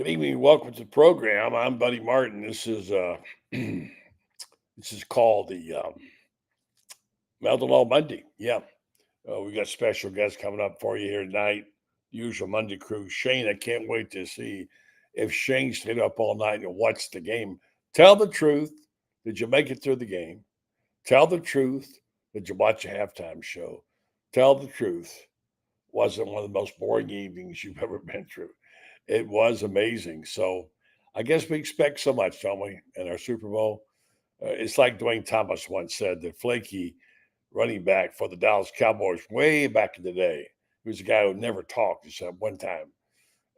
Good evening. Welcome to the program. I'm Buddy Martin. This is this is called the Melton All Monday. Yeah, we got special guests coming up for you here tonight. Usual Monday crew. Shane, I can't wait to see if Shane stayed up all night and watched the game. Tell the truth. Did you make it through the game? Tell the truth. Did you watch a halftime show? Tell the truth. Was it one of the most boring evenings you've ever been through? It was amazing. So I guess we expect so much, don't we, in our Super Bowl? It's like Dwayne Thomas once said, the flaky running back for the Dallas Cowboys way back in the day. He was a guy who never talked, except one time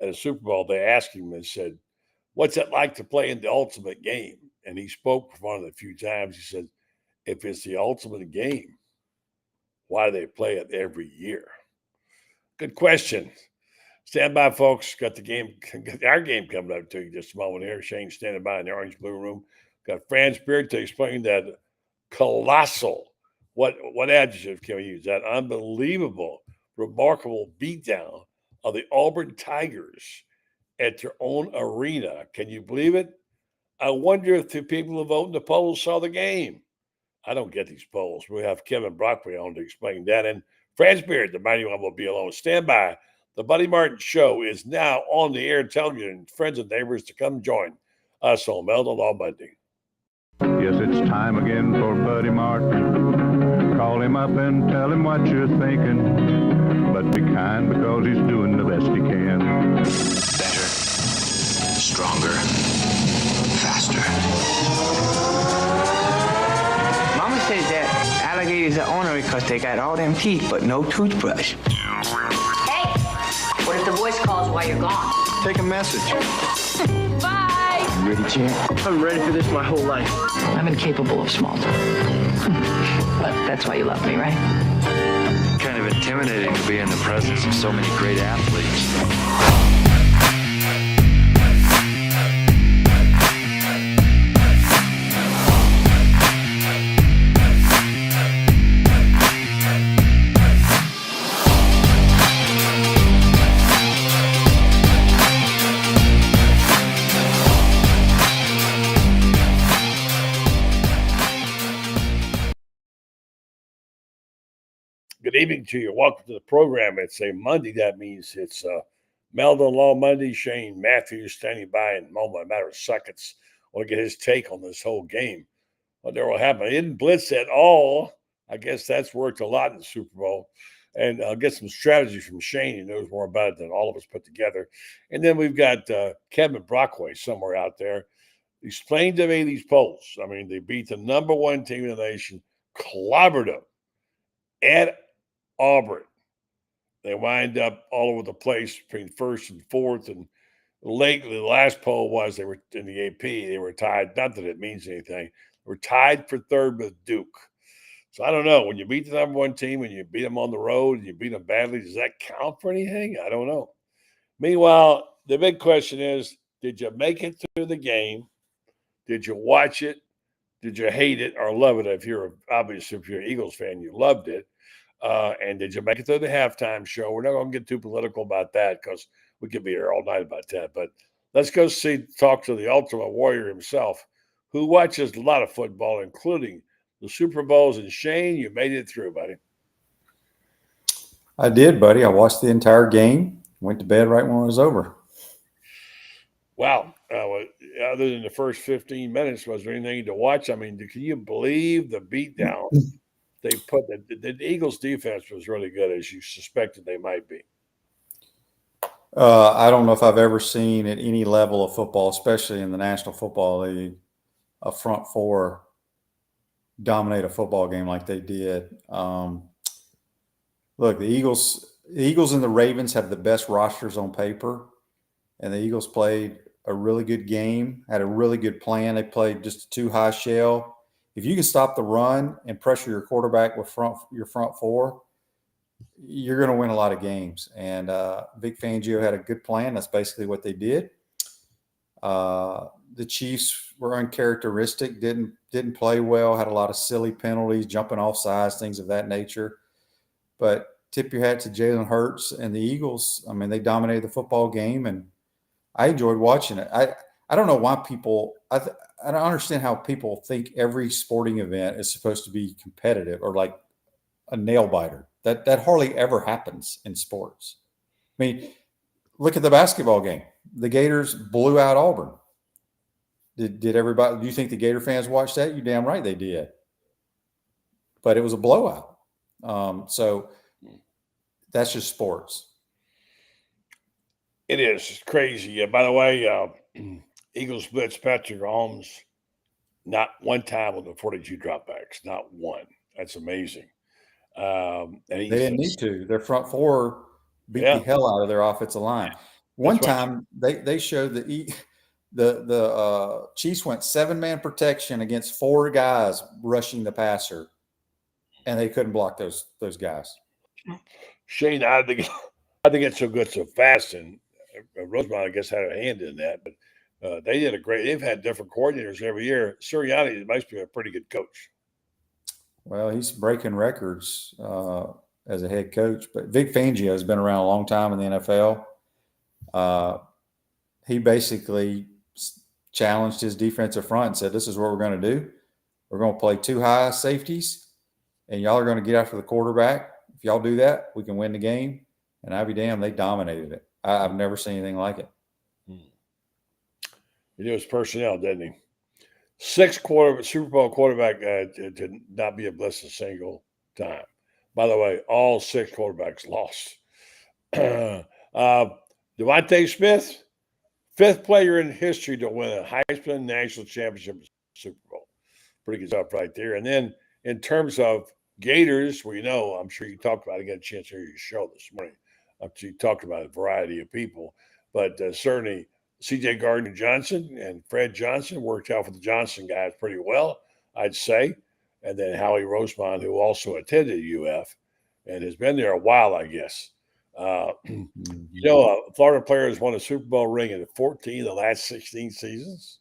at a Super Bowl. They asked him and said, "What's it like to play in the ultimate game?" And he spoke for one of the few times. He said, "If it's the ultimate game, why do they play it every year?" Good question. Stand by, folks. Got our game coming up to you just a moment here. Shane standing by in the orange blue room. Got Fran Spirit to explain that colossal, what adjective can we use? That unbelievable, remarkable beatdown of the Auburn Tigers at their own arena. Can you believe it? I wonder if the people who vote in the polls saw the game. I don't get these polls. We have Kevin Brockway on to explain that. And Fran Spirit, the mighty one, will be alone. Stand by. The Buddy Martin Show is now on the air, telling you friends and neighbors to come join us on Melton on Monday. Yes, it's time again for Buddy Martin. Call him up and tell him what you're thinking. But be kind because he's doing the best he can. Better, stronger, faster. Mama says that alligators are ornery because they got all them teeth but no toothbrush. What if the voice calls while you're gone? Take a message. Bye! You ready, champ? I'm ready for this my whole life. I'm incapable of small talk. But that's why you love me, right? Kind of intimidating to be in the presence of so many great athletes. Good evening to you. Welcome to the program. It's a Monday. That means it's Melton Law Monday. Shane Matthews standing by in a matter of seconds. I want to get his take on this whole game. What there will happen. He didn't blitz at all. I guess that's worked a lot in the Super Bowl. And I'll get some strategy from Shane. He knows more about it than all of us put together. And then we've got Kevin Brockway somewhere out there. Explain to me these polls. I mean, they beat the number one team in the nation, clobbered them at Auburn. They wind up all over the place between first and fourth. And lately, the last poll was they were in the AP. They were tied. Not that it means anything. They were tied for third with Duke. So I don't know. When you beat the number one team and you beat them on the road and you beat them badly, does that count for anything? I don't know. Meanwhile, the big question is, did you make it through the game? Did you watch it? Did you hate it or love it? If you're an Eagles fan, you loved it. And did you make it through the halftime show? We're not going to get too political about that because we could be here all night about that. But let's go talk to the Ultimate Warrior himself, who watches a lot of football, including the Super Bowls. And Shane, you made it through, buddy. I did, buddy. I watched the entire game. Went to bed right when it was over. Wow. Other than the first 15 minutes, was there anything to watch? I mean, can you believe the beatdown? They put the Eagles defense was really good, as you suspected they might be. I don't know if I've ever seen at any level of football, especially in the National Football League, a front four dominate a football game like they did. Look, the Eagles and the Ravens have the best rosters on paper, and the Eagles played a really good game, had a really good plan. They played just a too high shell. If you can stop the run and pressure your quarterback with your front four, you're going to win a lot of games. And Vic Fangio had a good plan. That's basically what they did. The Chiefs were uncharacteristic, didn't play well, had a lot of silly penalties, jumping off sides, things of that nature. But tip your hat to Jalen Hurts and the Eagles. I mean, they dominated the football game, and I enjoyed watching it. I don't know why people. I don't understand how people think every sporting event is supposed to be competitive or like a nail biter. That hardly ever happens in sports. I mean, look at the basketball game. The Gators blew out Auburn. Did everybody? Do you think the Gator fans watched that? You damn right they did. But it was a blowout. So that's just sports. It is. It's crazy. Yeah, by the way, Eagles blitz Patrick Mahomes not one time with the 42 dropbacks. Not one. That's amazing. And They didn't need to. Their front four beat Yeah. the hell out of their offensive line. One time they showed the Chiefs went 7-man protection against 4 guys rushing the passer, and they couldn't block those guys. Shane, I think it's so good so fast, and Rosemont, I guess, had a hand in that. But they did a great. They've had different coordinators every year. Sirianni must be a pretty good coach. Well, he's breaking records as a head coach, but Vic Fangio has been around a long time in the NFL. He basically challenged his defensive front and said, "This is what we're going to do. We're going to play 2 high safeties, and y'all are going to get after the quarterback. If y'all do that, we can win the game." And I'll be damned, they dominated it. I've never seen anything like it. He knew his personnel, didn't he? 6 Super Bowl quarterback to not be a bliss a single time. By the way, all 6 quarterbacks lost. Devontae Smith, 5th player in history to win a Heisman National Championship Super Bowl. Pretty good stuff right there. And then in terms of Gators, well, I'm sure you talked about it. I got a chance to hear your show this morning. I'm sure you talked about a variety of people, but certainly C.J. Gardner-Johnson and Fred Johnson worked out for the Johnson guys pretty well, I'd say. And then Howie Rosemont, who also attended UF and has been there a while, I guess. A Florida player has won a Super Bowl ring in 14 of the last 16 seasons.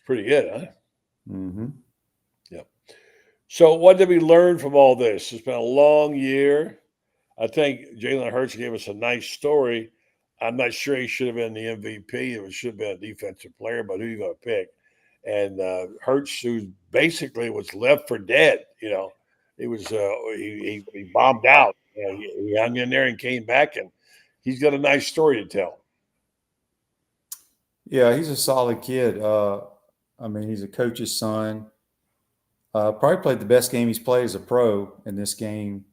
Pretty good, huh? Mm-hmm. Yep. So what did we learn from all this? It's been a long year. I think Jalen Hurts gave us a nice story. I'm not sure he should have been the MVP. It should have been a defensive player, but who are you going to pick? And Hurts, who basically was left for dead, he was he bombed out. He hung in there and came back, and he's got a nice story to tell. Yeah, he's a solid kid. He's a coach's son. Probably played the best game he's played as a pro in this game.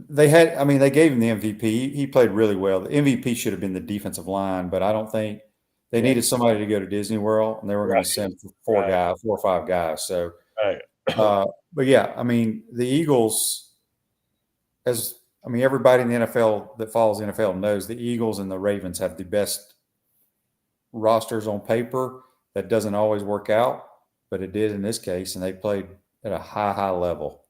They gave him the MVP. He played really well. The MVP should have been the defensive line, but I don't think they needed somebody to go to Disney World, and they were going to send 4 or 5 guys. So, but yeah, the Eagles, everybody in the NFL that follows the NFL knows the Eagles and the Ravens have the best rosters on paper. That doesn't always work out, but it did in this case, and they played at a high level.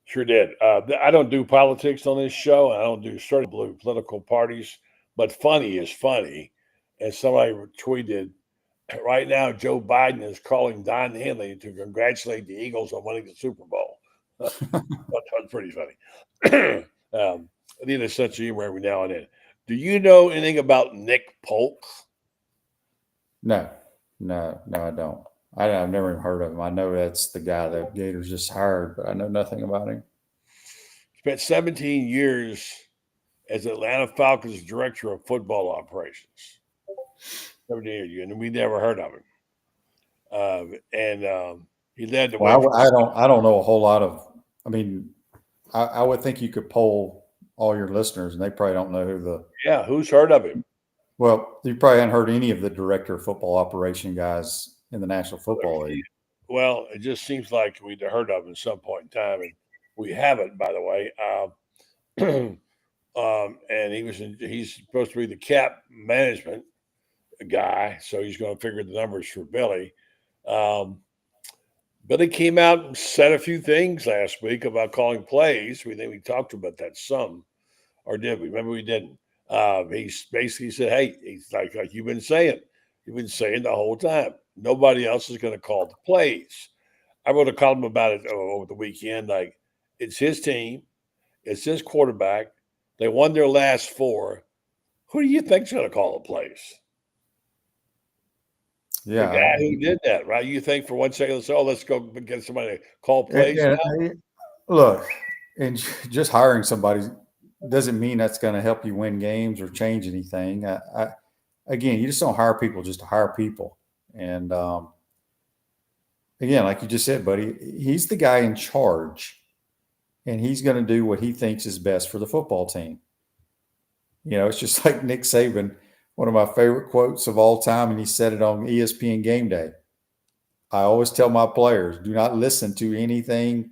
Sure did. I don't do politics on this show. I don't do certain blue political parties, but funny is funny. And somebody tweeted, right now, Joe Biden is calling Don Henley to congratulate the Eagles on winning the Super Bowl. That's pretty funny. I need a sense of humor every now and then. Do you know anything about Nick Polk? No, I don't. I've never even heard of him. I know that's the guy that Gators just hired, but I know nothing about him. Spent 17 years as Atlanta Falcons director of football operations. 17 years, and we never heard of him. He led the way. I don't know a whole lot of. I would think you could poll all your listeners, and they probably don't know who the. Yeah, who's heard of him? Well, you probably haven't heard any of the director of football operation guys in the National Football League. Well, it just seems like we'd heard of him at some point in time, and we haven't, by the way. And he's supposed to be the cap management guy, so he's going to figure the numbers for Billy. Billy came out and said a few things last week about calling plays. We think we talked about that some, or did we? Maybe we didn't. He basically said, "Hey, he's like you've been saying the whole time. Nobody else is going to call the plays." I wrote a column about it over the weekend. Like, it's his team, it's his quarterback. They won their last 4. Who do you think's going to call the plays? The guy who did that, right? You think for 1 second, let's go get somebody to call plays. Look, and just hiring somebody doesn't mean that's going to help you win games or change anything. Again, you just don't hire people just to hire people. And again, like you just said, buddy, he's the guy in charge, and he's going to do what he thinks is best for the football team. You know, it's just like Nick Saban, one of my favorite quotes of all time, and he said it on ESPN Game Day. I always tell my players, do not listen to anything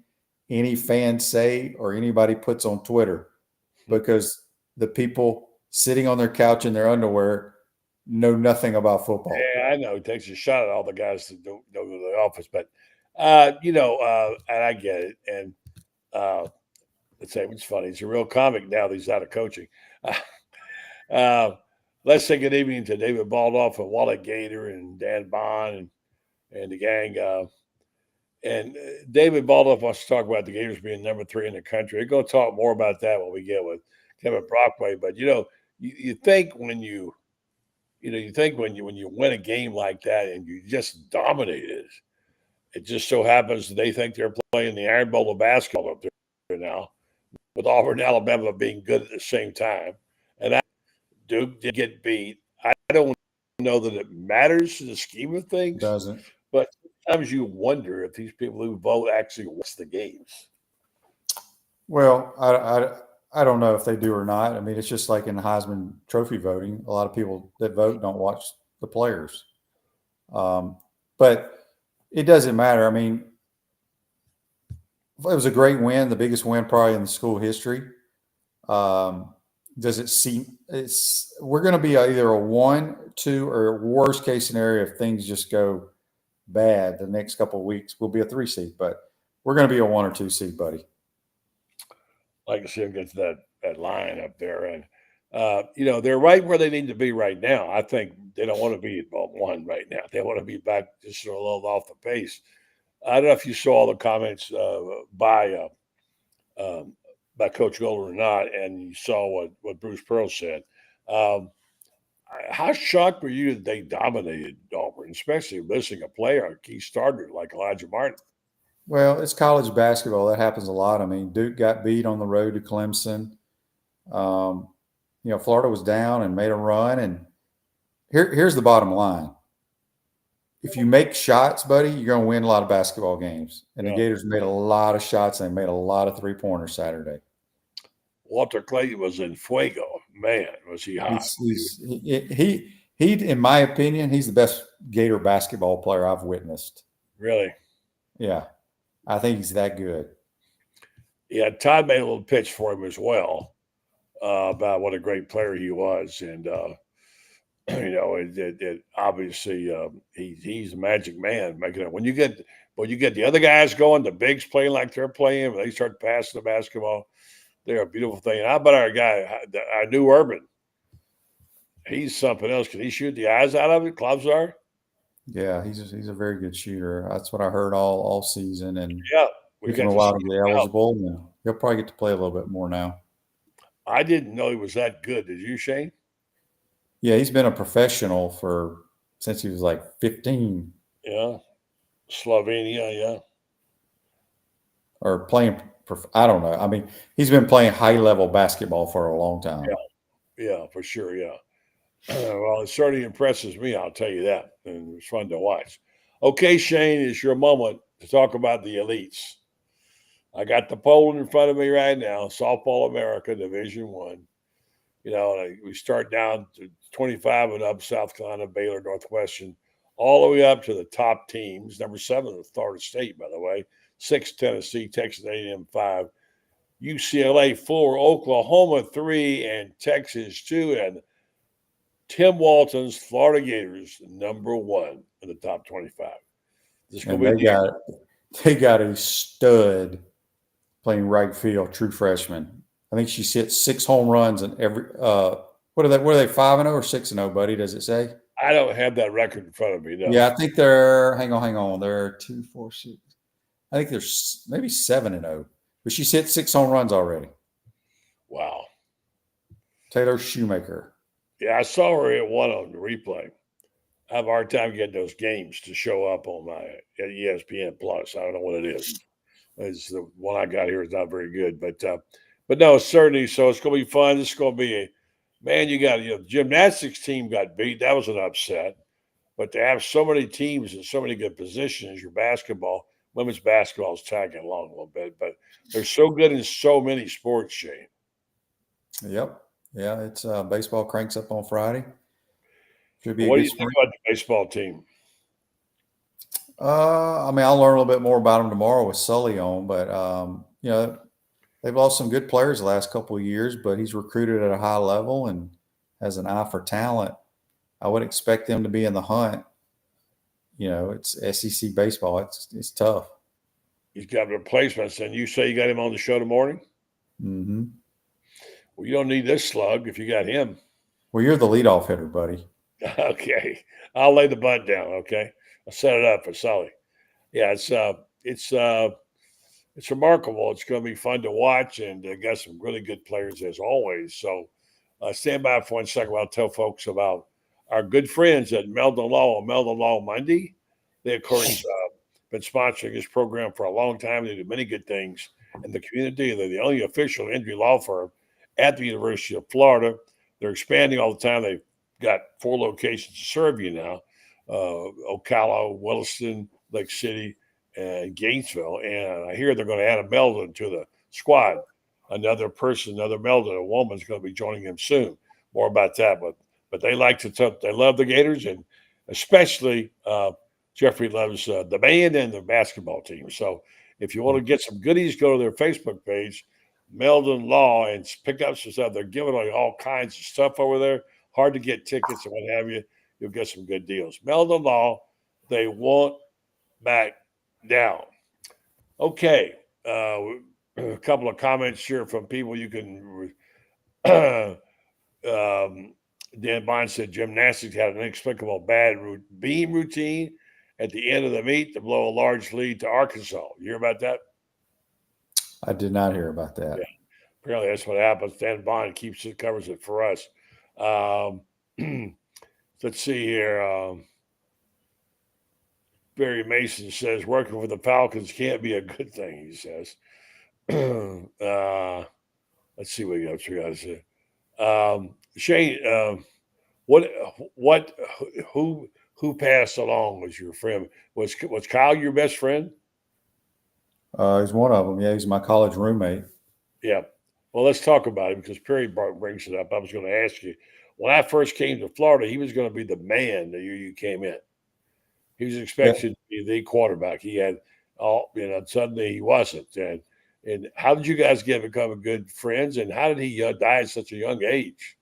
any fans say or anybody puts on Twitter, because the people sitting on their couch in their underwear know nothing about football. Yeah, I know. It takes a shot at all the guys that don't go to the office, but and I get it. And let's say it's funny. He's a real comic now that he's out of coaching. Let's say good evening to David Baldoff and Florida Gator and Dan Bond and the gang. And David Baldoff wants to talk about the Gators being number 3 in the country. We're going to talk more about that when we get with Kevin Brockway. But you think when you win a game like that and you just dominate it just so happens that they think they're playing the Iron Bowl of basketball up there now, with Auburn and Alabama being good at the same time. And Duke did get beat. I don't know that it matters in the scheme of things. It doesn't. But sometimes you wonder if these people who vote actually watch the games. Well, I don't know if they do or not. I mean, it's just like in the Heisman Trophy voting. A lot of people that vote don't watch the players. But it doesn't matter. I mean, it was a great win, the biggest win probably in the school history. Does it seem we're going to be either a 1, 2, or worst case scenario if things just go bad the next couple of weeks, we'll be a 3 seed, but we're going to be a 1 or 2 seed, buddy. Like I said, gets that line up there, and they're right where they need to be right now. I think they don't want to be at 1 right now. They want to be back just a little off the pace. I don't know if you saw all the comments by Coach Golden or not, and you saw what Bruce Pearl said. How shocked were you that they dominated Auburn, especially missing a player, a key starter like Elijah Martin? Well, it's college basketball. That happens a lot. I mean, Duke got beat on the road to Clemson. Florida was down and made a run. And here's the bottom line. If you make shots, buddy, you're going to win a lot of basketball games. And the Gators made a lot of shots, and they made a lot of three-pointers Saturday. Walter Clayton was in fuego. Man, was he hot. He, in my opinion, he's the best Gator basketball player I've witnessed. Really? Yeah. I think he's that good. Yeah, Todd made a little pitch for him as well about what a great player he was. And, it obviously he's a magic man making it. When you get the other guys going, the bigs playing like they're playing, when they start passing the basketball, they're a beautiful thing. And how about our guy, our new Urban? He's something else. Can he shoot the eyes out of it, Klopsar? Yeah, he's a very good shooter. That's what I heard all season. And we got a while to get eligible. And he'll probably get to play a little bit more now. I didn't know he was that good. Did you, Shane? Yeah, he's been a professional since he was like 15. Yeah, Slovenia, yeah. Or playing, I don't know. I mean, he's been playing high-level basketball for a long time. Yeah, for sure, yeah. Well, it certainly impresses me, I'll tell you that. And it's fun to watch. Okay, Shane, it's your moment to talk about the elites. I got the poll in front of me right now, Softball America, Division I. We start down to 25 and up, South Carolina, Baylor, Northwestern, all the way up to the top teams. Number 7 is Florida State, by the way. 6, Tennessee, Texas A&M 5, UCLA 4, Oklahoma 3, and Texas 2. And Tim Walton's Florida Gators, number 1 in the top 25. They got a stud playing right field, true freshman. I think she hit 6 home runs in every what are they 5-0 or 6-0, buddy? Does it say? I don't have that record in front of me. No. Yeah, I think they're hang on. They're 2, 4, 6. I think there's maybe 7-0. But she's hit 6 home runs already. Wow. Taylor Shoemaker. Yeah, I saw her at one on the replay. I have a hard time getting those games to show up on my at ESPN Plus. I don't know what it is. It's the one I got here is not very good, but no, certainly. So it's going to be fun. It's going to be the gymnastics team got beat. That was an upset. But to have so many teams in so many good positions, your women's basketball is tagging along a little bit, but they're so good in so many sports, Shane. Yep. Yeah, it's baseball cranks up on Friday. Should be What a do good you think spring. about the baseball team? I mean, I'll learn a little bit more about them tomorrow with Sully on, but they've lost some good players the last couple of years, but he's recruited at a high level and has an eye for talent. I would expect them to be in the hunt. It's SEC baseball. It's tough. He's got replacements, and you say you got him on the show tomorrow? Mm-hmm. Well, you don't need this slug if you got him. Well, you're the leadoff hitter, buddy. Okay, I'll lay the butt down. Okay, I'll set it up for Sully. Yeah, it's remarkable. It's going to be fun to watch, and got some really good players as always. So stand by for 1 second while I tell folks about our good friends at Meldon Law on Meldon Law Monday. They, of course, been sponsoring this program for a long time. They do many good things in the community. They're the only official injury law firm at the University of Florida. They're expanding all the time. They've got 4 locations to serve you now: Ocala, Williston, Lake City, and Gainesville. And I hear they're going to add a Meldon to the squad. Another Meldon, a woman's going to be joining them soon. More about that, but they they love the Gators, and especially Jeffrey loves the band and the basketball team. So if you want to get some goodies, go to their Facebook page, Meldon Law, and pick up some stuff. They're giving away all kinds of stuff over there. Hard to get tickets and what have you. You'll get some good deals. Meldon Law, they won't back down. Okay. A couple of comments here from people you can Dan Bond said gymnastics had an inexplicable bad beam routine at the end of the meet to blow a large lead to Arkansas. You hear about that? I did not hear about that. Yeah. Apparently that's what happens. Dan Bond covers it for us. Let's see here. Barry Mason says working for the Falcons can't be a good thing, he says. Let's see what else we got to say. Shane, who passed along was your friend? Was Kyle your best friend? He's one of them. Yeah, he's my college roommate. Yeah. Well, let's talk about him because Perry brings it up. I was going to ask you, when I first came to Florida, he was going to be the man the year you came in. He was expected to be the quarterback. He had suddenly he wasn't. And how did you guys become good friends? And how did he die at such a young age?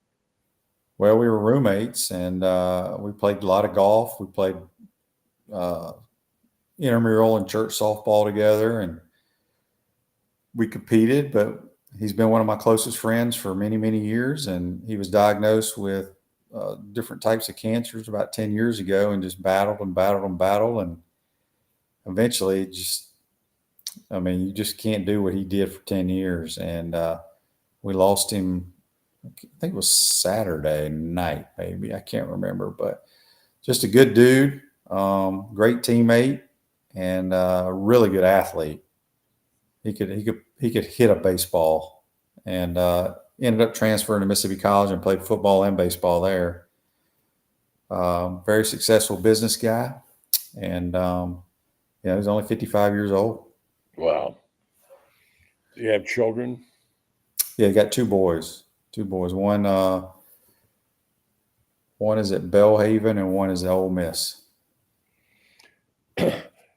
Well, we were roommates, and we played a lot of golf. We played intramural and church softball together, and we competed. But he's been one of my closest friends for many, many years, and he was diagnosed with different types of cancers about 10 years ago and just battled. And eventually you just can't do what he did for 10 years. And we lost him, I think it was Saturday night, maybe. I can't remember, but just a good dude, great teammate, and a really good athlete. He could hit a baseball, and ended up transferring to Mississippi College and played football and baseball there. Very successful business guy, and he's only 55 years old. Wow. Do you have children? Yeah, he got 2 boys. One is at Belhaven and one is at Ole Miss.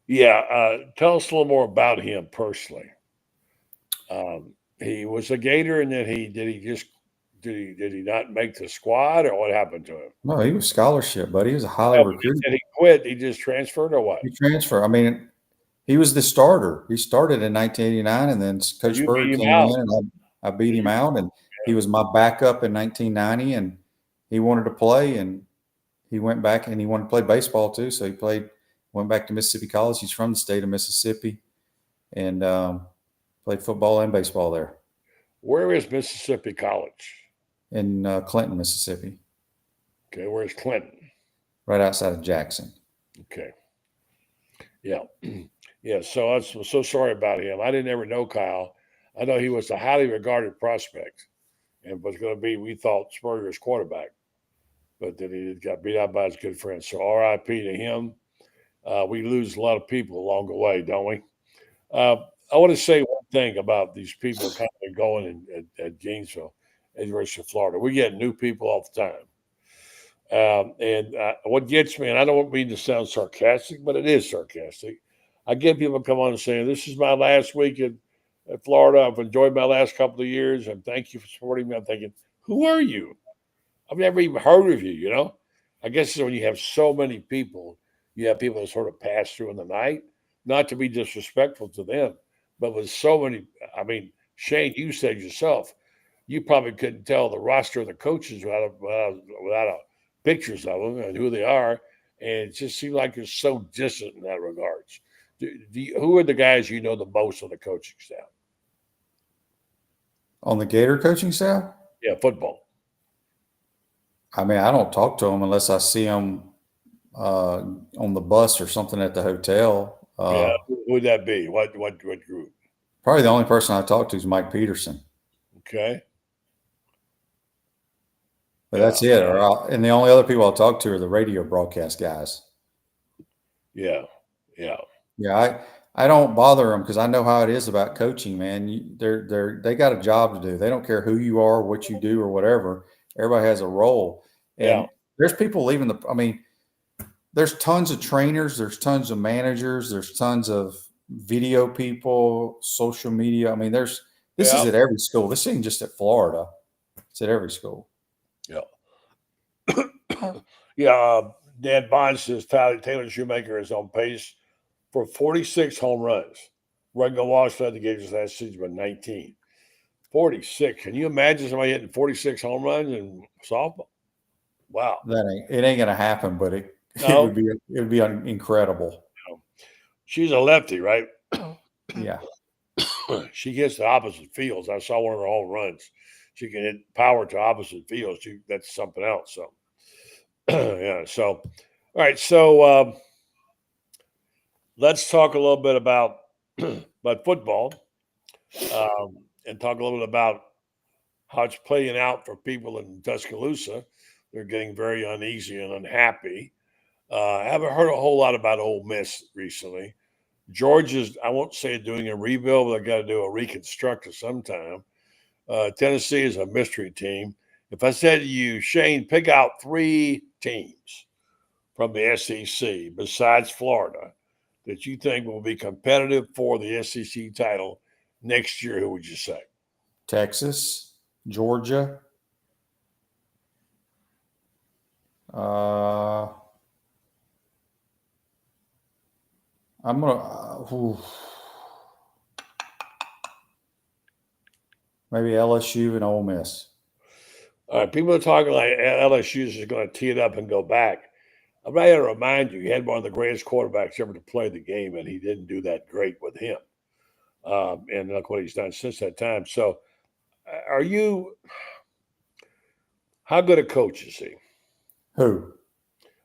Yeah. Tell us a little more about him personally. He was a Gator, and then did he not make the squad, or what happened to him? No, he was scholarship, but he was a highly recruited. Did he quit? He just transferred, or what? He transferred. I mean, he was the starter. He started in 1989, and then Coach Bird came in, and I beat him out, and he was my backup in 1990, and he wanted to play, and he went back, and he wanted to play baseball too, so he went back to Mississippi College. He's from the state of Mississippi, and played football and baseball there. Where is Mississippi College? in Clinton, Mississippi, Okay, where's Clinton? right outside of Jackson. Okay. Yeah. Yeah. So I'm so sorry about him. I didn't ever know Kyle. I know he was a highly regarded prospect and was going to be, we thought, Spurrier's quarterback. But then he got beat out by his good friend. So RIP to him. We lose a lot of people along the way, don't we? I want to say one thing about these people kind of going at Gainesville, at University of Florida. We get new people all the time. And what gets me, and I don't mean to sound sarcastic, but it is sarcastic. I get people come on and saying, "This is my last week at Florida. I've enjoyed my last couple of years, and thank you for supporting me." I'm thinking, who are you? I've never even heard of you. You know, I guess when you have so many people, you have people that sort of pass through in the night. Not to be disrespectful to them, but with so many, I mean, Shane, you said yourself, you probably couldn't tell the roster of the coaches without a pictures of them and who they are, and it just seems like it's so distant in that regards. Who are the guys you know the most on the coaching staff? On the Gator coaching staff? Yeah, football. I mean, I don't talk to them unless I see them on the bus or something at the hotel. Yeah, who would that be? What group? Probably the only person I talk to is Mike Peterson. Okay. But that's it. And the only other people I'll talk to are the radio broadcast guys. Yeah. Yeah, I don't bother them because I know how it is about coaching, man. They got a job to do. They don't care who you are, what you do, or whatever. Everybody has a role. And there's people leaving I mean, there's tons of trainers, there's tons of managers, there's tons of video people, social media. I mean, this is at every school. This isn't just at Florida. It's at every school. Yeah. Dan Bond says Taylor Shoemaker is on pace for 46 home runs. Reagan Walsh led the Gators last season by 19. 46. Can you imagine somebody hitting 46 home runs in softball? Wow. It ain't gonna happen, but it would be incredible. She's a lefty, right? Yeah. She hits the opposite fields. I saw one of her home runs. She can hit power to opposite fields. That's something else. So, yeah. So, all right. So, let's talk a little bit about football, and talk a little bit about how it's playing out for people in Tuscaloosa. They're getting very uneasy and unhappy. I haven't heard a whole lot about Ole Miss recently. Georgia's, I won't say doing a rebuild, but they've got to do a reconstruct of some time. Tennessee is a mystery team. If I said to you, Shane, pick out 3 teams from the SEC besides Florida that you think will be competitive for the SEC title next year, who would you say? Texas, Georgia. I'm gonna maybe LSU and Ole Miss. All right, people are talking like LSU is going to tee it up and go back. I'm not going to remind you, he had one of the greatest quarterbacks ever to play the game, and he didn't do that great with him. And look what he's done since that time. So, how good a coach is he? Who?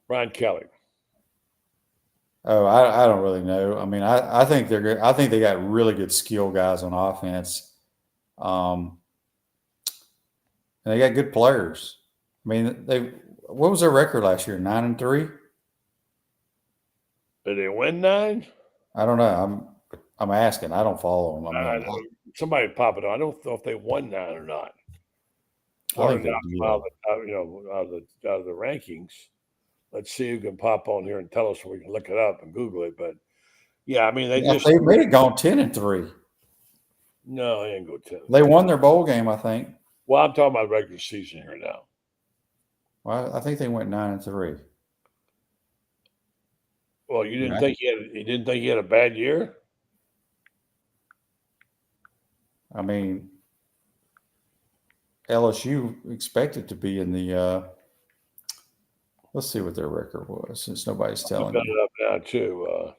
Brian Kelly. Oh, I don't really know. I mean, I think they're good. I think they got really good skill guys on offense. And they got good players. I mean, what was their record last year? 9-3? Did they win 9? I don't know. I'm asking. I don't follow them. I mean, somebody pop it on. I don't know if they won 9 or not. I think out of the rankings. Let's see who can pop on here and tell us so we can look it up and Google it. But yeah, I mean, they may have gone 10-3. No, they didn't go 10. They won their bowl game, I think. Well, I'm talking about regular season here now. Well, I think they went 9-3. Well, you didn't think he had a bad year? I mean, LSU expected to be in the let's see what their record was, since nobody's telling me. I've got it up now too.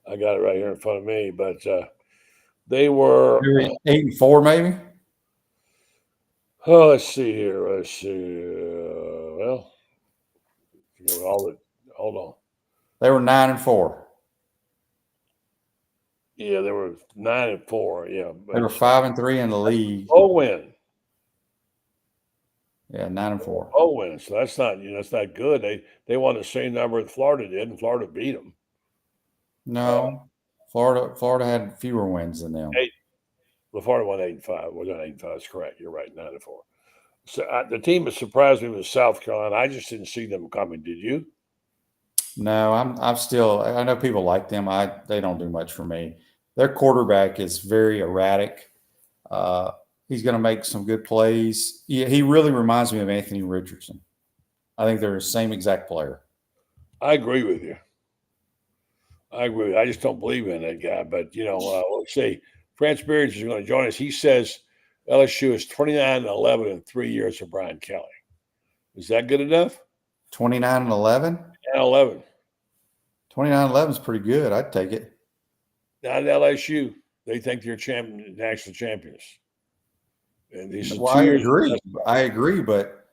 I got it right here in front of me, but they were 8-4, maybe. Oh, let's see here. Let's see. Well, hold on. They were 9-4. Yeah, they were 9-4. Yeah, They were 5-3 in the league. Oh, win. Yeah, 9-4. Oh, win. So that's not good. They won the same number that Florida did, and Florida beat them. No, Florida had fewer wins than them. Florida won 8-5. Well, not 8-5. That's correct. You're right. 9-4. So the team that surprised me was South Carolina. I just didn't see them coming. Did you? No, I'm still. I know people like them. They don't do much for me. Their quarterback is very erratic. He's going to make some good plays. He really reminds me of Anthony Richardson. I think they're the same exact player. I agree with you. I just don't believe in that guy. But let's see. France Beards is going to join us. He says LSU is 29-11 in 3 years for Brian Kelly. Is that good enough? 29-11. 11. 29-11 is pretty good. I'd take it. Not LSU. They think they're national champions. And these Well, I agree, but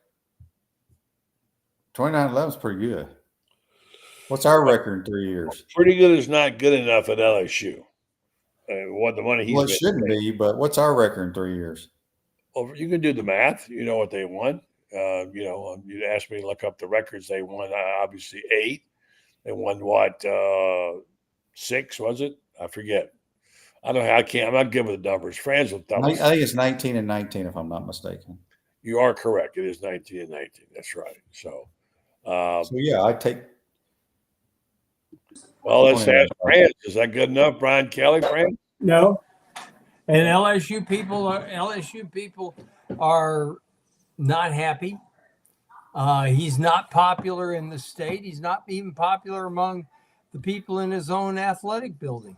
29-11 is pretty good. What's our record in 3 years? Pretty good is not good enough at LSU. What the money he's Well, it shouldn't be, but what's our record in 3 years? Well, you can do the math. You know what they won. You asked me to look up the records. They won obviously 8. They won what 6 was it? I forget. I don't know. I'm not good with the numbers. Franz will tell us. I think it's 19-19 if I'm not mistaken. You are correct. It is 19-19. That's right. So yeah, I take. Well, let's ask Franz. Is that good enough, Brian Kelly? Franz? No. And LSU people are not happy. He's not popular in the state. He's not even popular among the people in his own athletic building.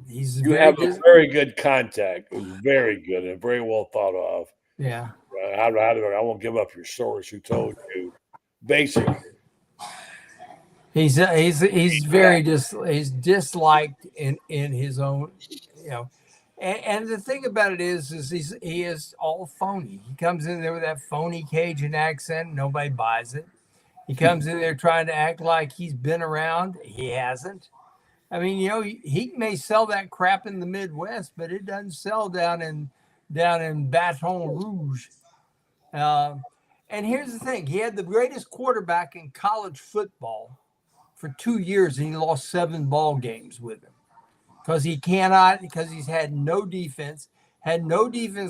You have a very good contact. It was very good and very well thought of. Yeah. I won't give up your source who told you. Basically. He's very he's disliked in his own, And the thing about it is he is all phony. He comes in there with that phony Cajun accent. Nobody buys it. He comes in there trying to act like he's been around. He hasn't. I mean, he may sell that crap in the Midwest, but it doesn't sell down in Baton Rouge. And here's the thing: he had the greatest quarterback in college football for 2 years, and he lost 7 ball games with him. Because he's had no defense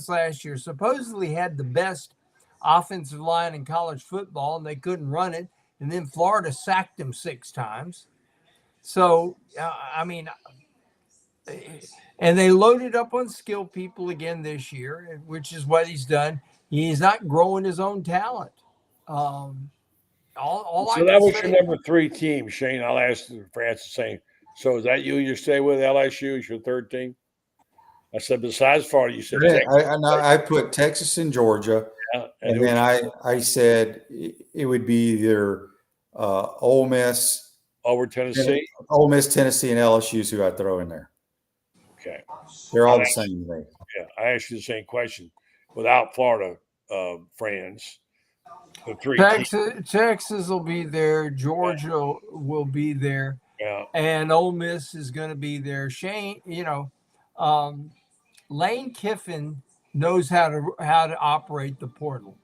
last year, supposedly had the best offensive line in college football, and they couldn't run it. And then Florida sacked him 6 times. So, and they loaded up on skilled people again this year, which is what he's done. He's not growing his own talent. So that was your number 3 team, Shane. I'll ask Francis the same. So is that you stay with LSU as your 3rd team? I said besides Florida, you said Texas. I put Texas and Georgia, and then I said it would be either Ole Miss over Tennessee, Tennessee, and LSU's who I'd throw in there. Okay, they're all the same to me. Yeah, I asked you the same question without Florida friends. The 3 Texas will be there. Georgia will be there. Yeah. And Ole Miss is going to be there. Shane, Lane Kiffin knows how to operate the portal.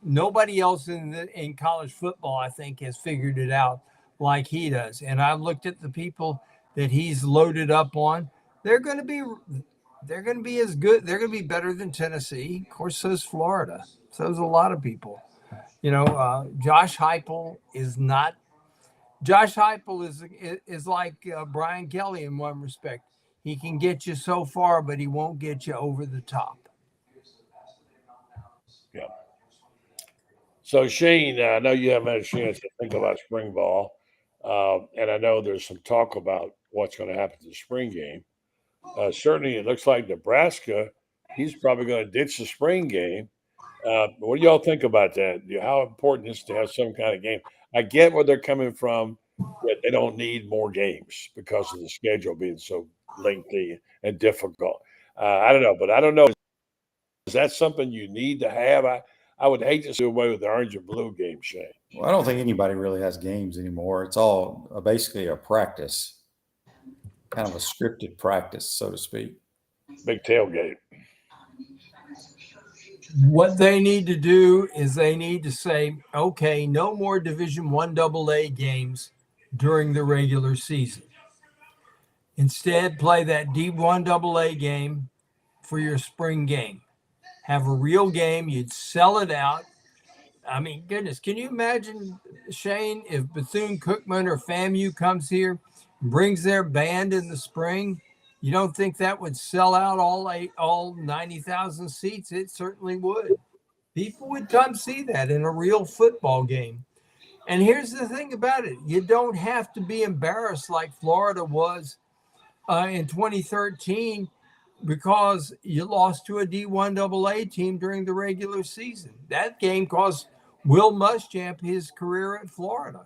Nobody else in college football, I think, has figured it out like he does. And I looked at the people that he's loaded up on. They're going to be as good. They're going to be better than Tennessee. Of course, so's Florida. So's a lot of people. Josh Heupel is not. Josh Heupel is like Brian Kelly in one respect. He can get you so far, but he won't get you over the top. Yeah. So, Shane, I know you haven't had a chance to think about spring ball, and I know there's some talk about what's going to happen to the spring game. Certainly, it looks like Nebraska, he's probably going to ditch the spring game. What do y'all think about that? How important is it to have some kind of game? I get where they're coming from, that they don't need more games because of the schedule being so lengthy and difficult. I don't know, but I don't know. Is that something you need to have? I would hate to see away with the orange and blue game, Shane. Well, I don't think anybody really has games anymore. It's all basically a practice, kind of a scripted practice, so to speak. Big tailgate. What they need to do is they need to say, okay, no more Division I AA games during the regular season. Instead, play that D1 AA game for your spring game. Have a real game. You'd sell it out. I mean, goodness, can you imagine, Shane, if Bethune-Cookman or FAMU comes here and brings their band in the spring? You don't think that would sell out all 90,000 seats? It certainly would. People would come see that in a real football game. And here's the thing about it. You don't have to be embarrassed like Florida was in 2013 because you lost to a D1 AA team during the regular season. That game cost Will Muschamp his career at Florida.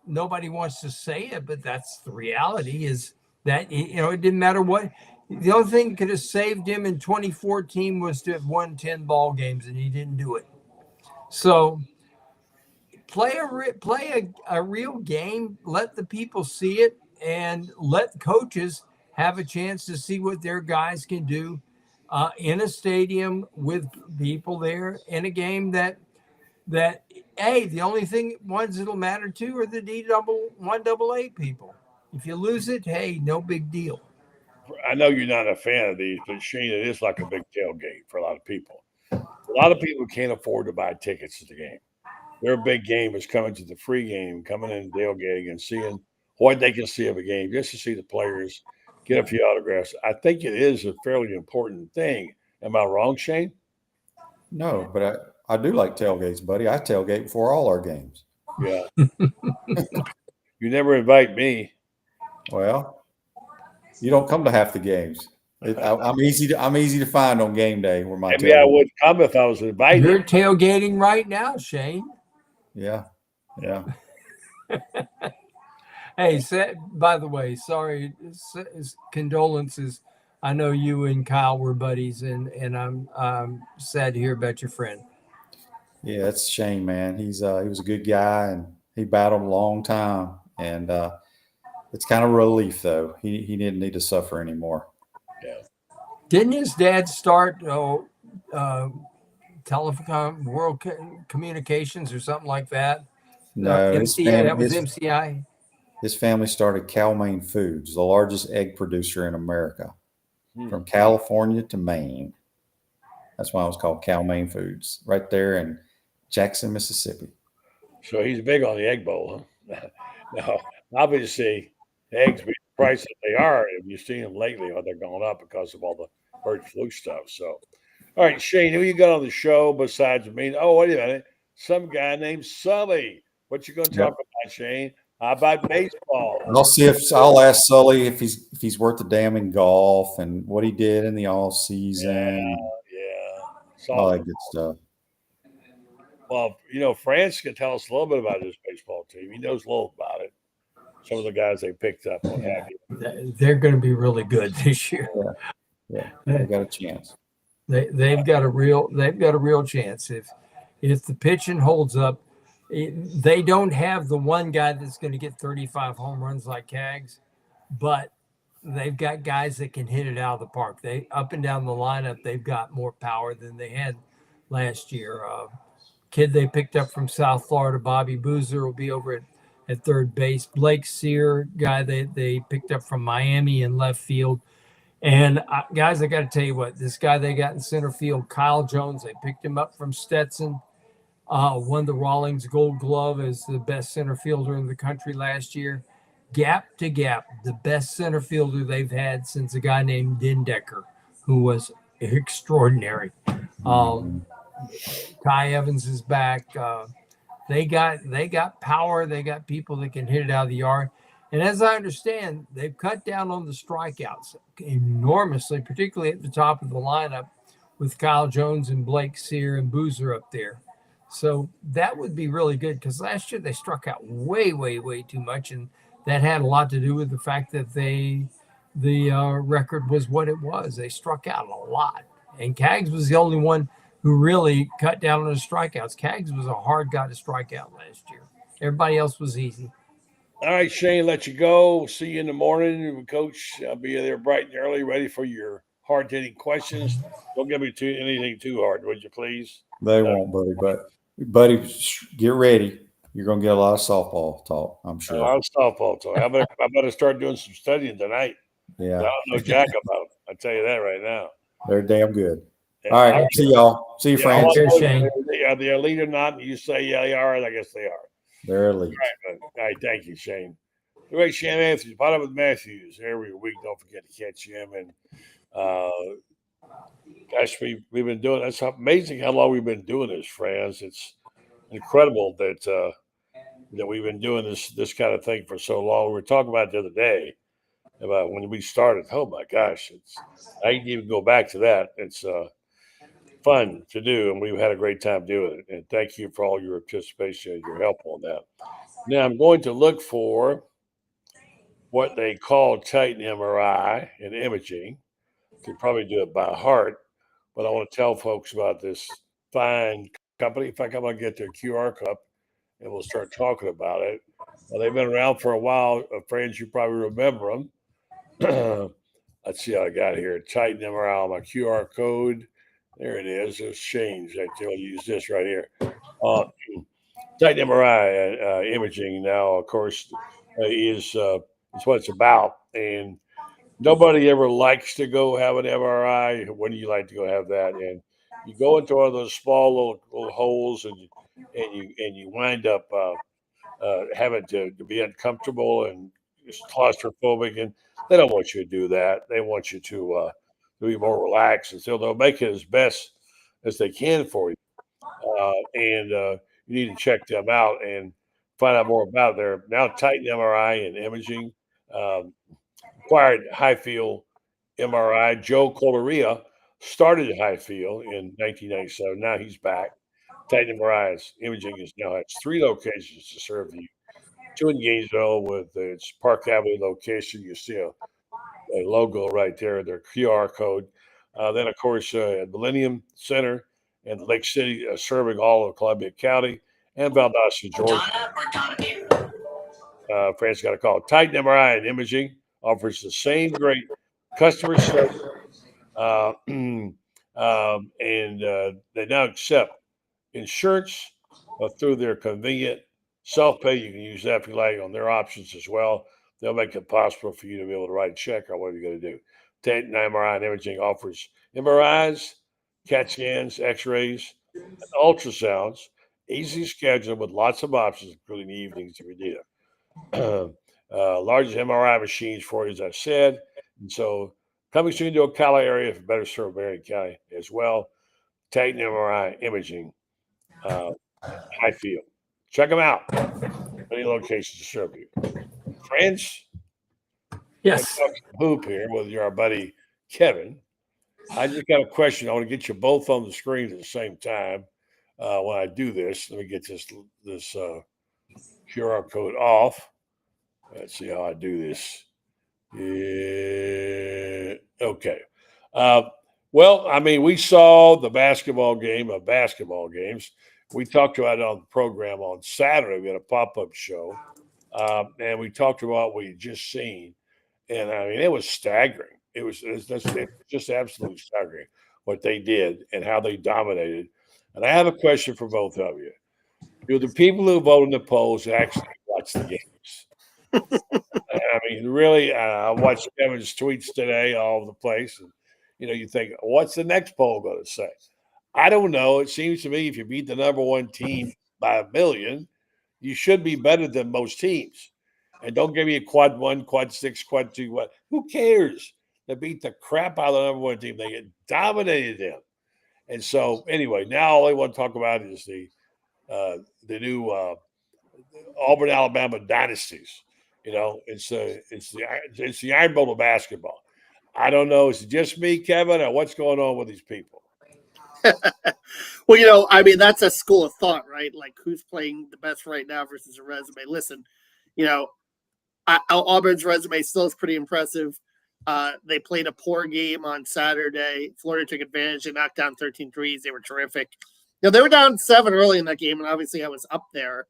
Nobody wants to say it, but that's the reality is that, it didn't matter what. The only thing that could have saved him in 2014 was to have won 10 ball games, and he didn't do it. So play a real game, let the people see it, and let coaches have a chance to see what their guys can do in a stadium with people there in a game that the only ones that'll matter to are the D1 AA people. If you lose it, hey, no big deal. I know you're not a fan of these, but Shane, it is like a big tailgate for a lot of people. A lot of people can't afford to buy tickets to the game. Their big game is coming to the free game, coming in tailgating and seeing what they can see of a game, just to see the players, get a few autographs. I think it is a fairly important thing. Am I wrong, Shane? No, but I do like tailgates, buddy. I tailgate before all our games. Yeah. You never invite me. Well, you don't come to half the games. I'm easy to find on game day. Where my maybe I would come if I was invited. You're tailgating right now, Shane. Yeah. Hey, by the way, sorry, condolences. I know you and Kyle were buddies, and I'm sad to hear about your friend. Yeah, it's a shame, man. He was a good guy, and he battled a long time, and it's kind of a relief though. He didn't need to suffer anymore. Yeah. Didn't his dad start Telecom World Communications or something like that? No, MCI. That was MCI. His family started Cal-Maine Foods, the largest egg producer in America, from California to Maine. That's why it was called Cal-Maine Foods, right there in Jackson, Mississippi. So he's big on the egg bowl, huh? No, obviously, eggs being the price that they are. Have you seen them lately? Or they're going up because of all the bird flu stuff. So, all right, Shane, who you got on the show besides me? Oh, wait a minute. Some guy named Sully. What you going to talk about, Shane? How about baseball? I'll ask Sully if he's worth the damn in golf and what he did in the off season. Yeah. All that good stuff. Well, France can tell us a little bit about this baseball team. He knows a little about it. Some of the guys they picked up. What have you. They're going to be really good this year. Yeah, they got a chance. They've got a real chance if the pitching holds up. They don't have the one guy that's going to get 35 home runs like Cags, but they've got guys that can hit it out of the park. They up and down the lineup, they've got more power than they had last year. Kid they picked up from South Florida, Bobby Boozer, will be over at third base. Blake Sear, guy they picked up from Miami in left field. And guys, I got to tell you what, this guy they got in center field, Kyle Jones, they picked him up from Stetson. Won the Rawlings Gold Glove as the best center fielder in the country last year. Gap to gap, the best center fielder they've had since a guy named Dendecker, who was extraordinary. Ty Evans is back. They got power. They got people that can hit it out of the yard. And as I understand, they've cut down on the strikeouts enormously, particularly at the top of the lineup with Kyle Jones and Blake Sear and Boozer up there. So that would be really good because last year they struck out way, way, way too much. And that had a lot to do with the fact that the record was what it was. They struck out a lot. And Kaggs was the only one who really cut down on his strikeouts. Kaggs was a hard guy to strike out last year. Everybody else was easy. All right, Shane, let you go. See you in the morning, Coach. I'll be there bright and early, ready for your hard-hitting questions. Don't give me anything too hard, would you please? They won't, buddy. But buddy, get ready. You're gonna get a lot of softball talk, I'm sure. I'll softball talk. I better start doing some studying tonight. Yeah, I don't know jack about them. I tell you that right now. they're damn good. Yeah. All right, see y'all. See you, Yeah, friends. Take care, Shane. Are they elite or not? And you say, yeah, they are. And I guess they are. They're elite. All right, thank you, Shane. The great Shane Matthews, bottom with Matthews every week. Don't forget to catch him. And gosh, we've been doing. That's amazing how long we've been doing this, friends. It's incredible that we've been doing this kind of thing for so long. We were talking about it the other day about when we started. Oh my gosh, I can even go back to that. It's fun to do, and we've had a great time doing it. And thank you for all your participation and your help on that. Now I'm going to look for what they call Titan MRI and imaging. Could probably do it by heart, but I want to tell folks about this fine company. In fact, I'm going to get their QR code and we'll start talking about it. Well, they've been around for a while. Friends, you probably remember them. Let's see how I got here. Titan MRI on my QR code. There it is. It's changed. I'll use this right here. Titan MRI imaging now, of course, is what it's about. And nobody ever likes to go have an MRI. When do you like to go have that? And you go into one of those small little holes, and you wind up having to be uncomfortable and just claustrophobic. And they don't want you to do that. They want you to be more relaxed, and so they'll make it as best as they can for you. And you need to check them out and find out more about their now Titan MRI and imaging. Acquired Highfield MRI. Joe Coloria started at Highfield in 1997. Now he's back. Titan MRI's imaging now has 3 locations to serve you. 2 in Gainesville with its Park Avenue location. You see a logo right there, their QR code. Then, of course, at Millennium Center and Lake City, serving all of Columbia County and Valdosta, Georgia. France got a call. Titan MRI and imaging offers the same great customer service, and they now accept insurance through their convenient self-pay. You can use that if you like on their options as well. They'll make it possible for you to be able to write a check or whatever you're going to do. Titan MRI and imaging offers MRIs, CAT scans, X-rays, and ultrasounds. Easy scheduling with lots of options, including the evenings if you need it. Largest MRI machines for you, as I said. And so coming soon to Ocala area for better serve Marion County as well. Titan MRI imaging, Highfield. Check them out. Many locations to serve you. Friends, Yes. Hoop here with our buddy Kevin. I just got a question. I want to get you both on the screen at the same time when I do this. Let me get this QR code off. Let's see how I do this. Yeah. Okay. Well, I mean, we saw the basketball game of basketball games. We talked about it on the program on Saturday. We had a pop-up show, and we talked about what we had just seen. And, I mean, it was staggering. It was just absolutely staggering what they did and how they dominated. And I have a question for both of you. Do the people who vote in the polls actually watch the games? I mean, really, I watched Kevin's tweets today all over the place. And, you think, what's the next poll going to say? I don't know. It seems to me if you beat the number one team by 1 million, you should be better than most teams. And don't give me a quad 1, quad 6, quad 2. What? Who cares? They beat the crap out of the number one team. They dominated them. And so, anyway, now all I want to talk about is the new Auburn, Alabama dynasties. It's the Iron Bowl of basketball. I don't know. Is it just me, Kevin, or what's going on with these people? Well, I mean, that's a school of thought, right? Like who's playing the best right now versus a resume. Listen, Auburn's resume still is pretty impressive. They played a poor game on Saturday. Florida took advantage. They knocked down 13 threes. They were terrific. They were down 7 early in that game, and obviously I was up there.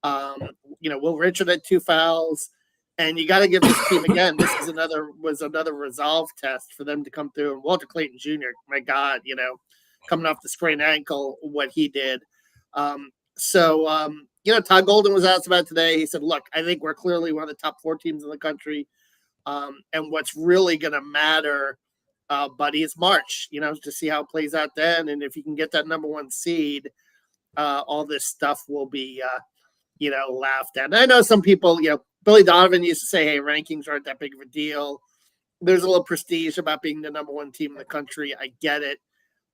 Will Richard had 2 fouls, and you got to give this team again. This is another resolve test for them to come through. And Walter Clayton Jr., my God, coming off the sprained ankle, what he did. Todd Golden was asked about today. He said, "Look, I think we're clearly one of the top 4 teams in the country, and what's really going to matter." Buddy, is March, to see how it plays out then. And if you can get that number 1 seed, all this stuff will be, laughed at. And I know some people, Billy Donovan used to say, hey, rankings aren't that big of a deal. There's a little prestige about being the number 1 team in the country. I get it.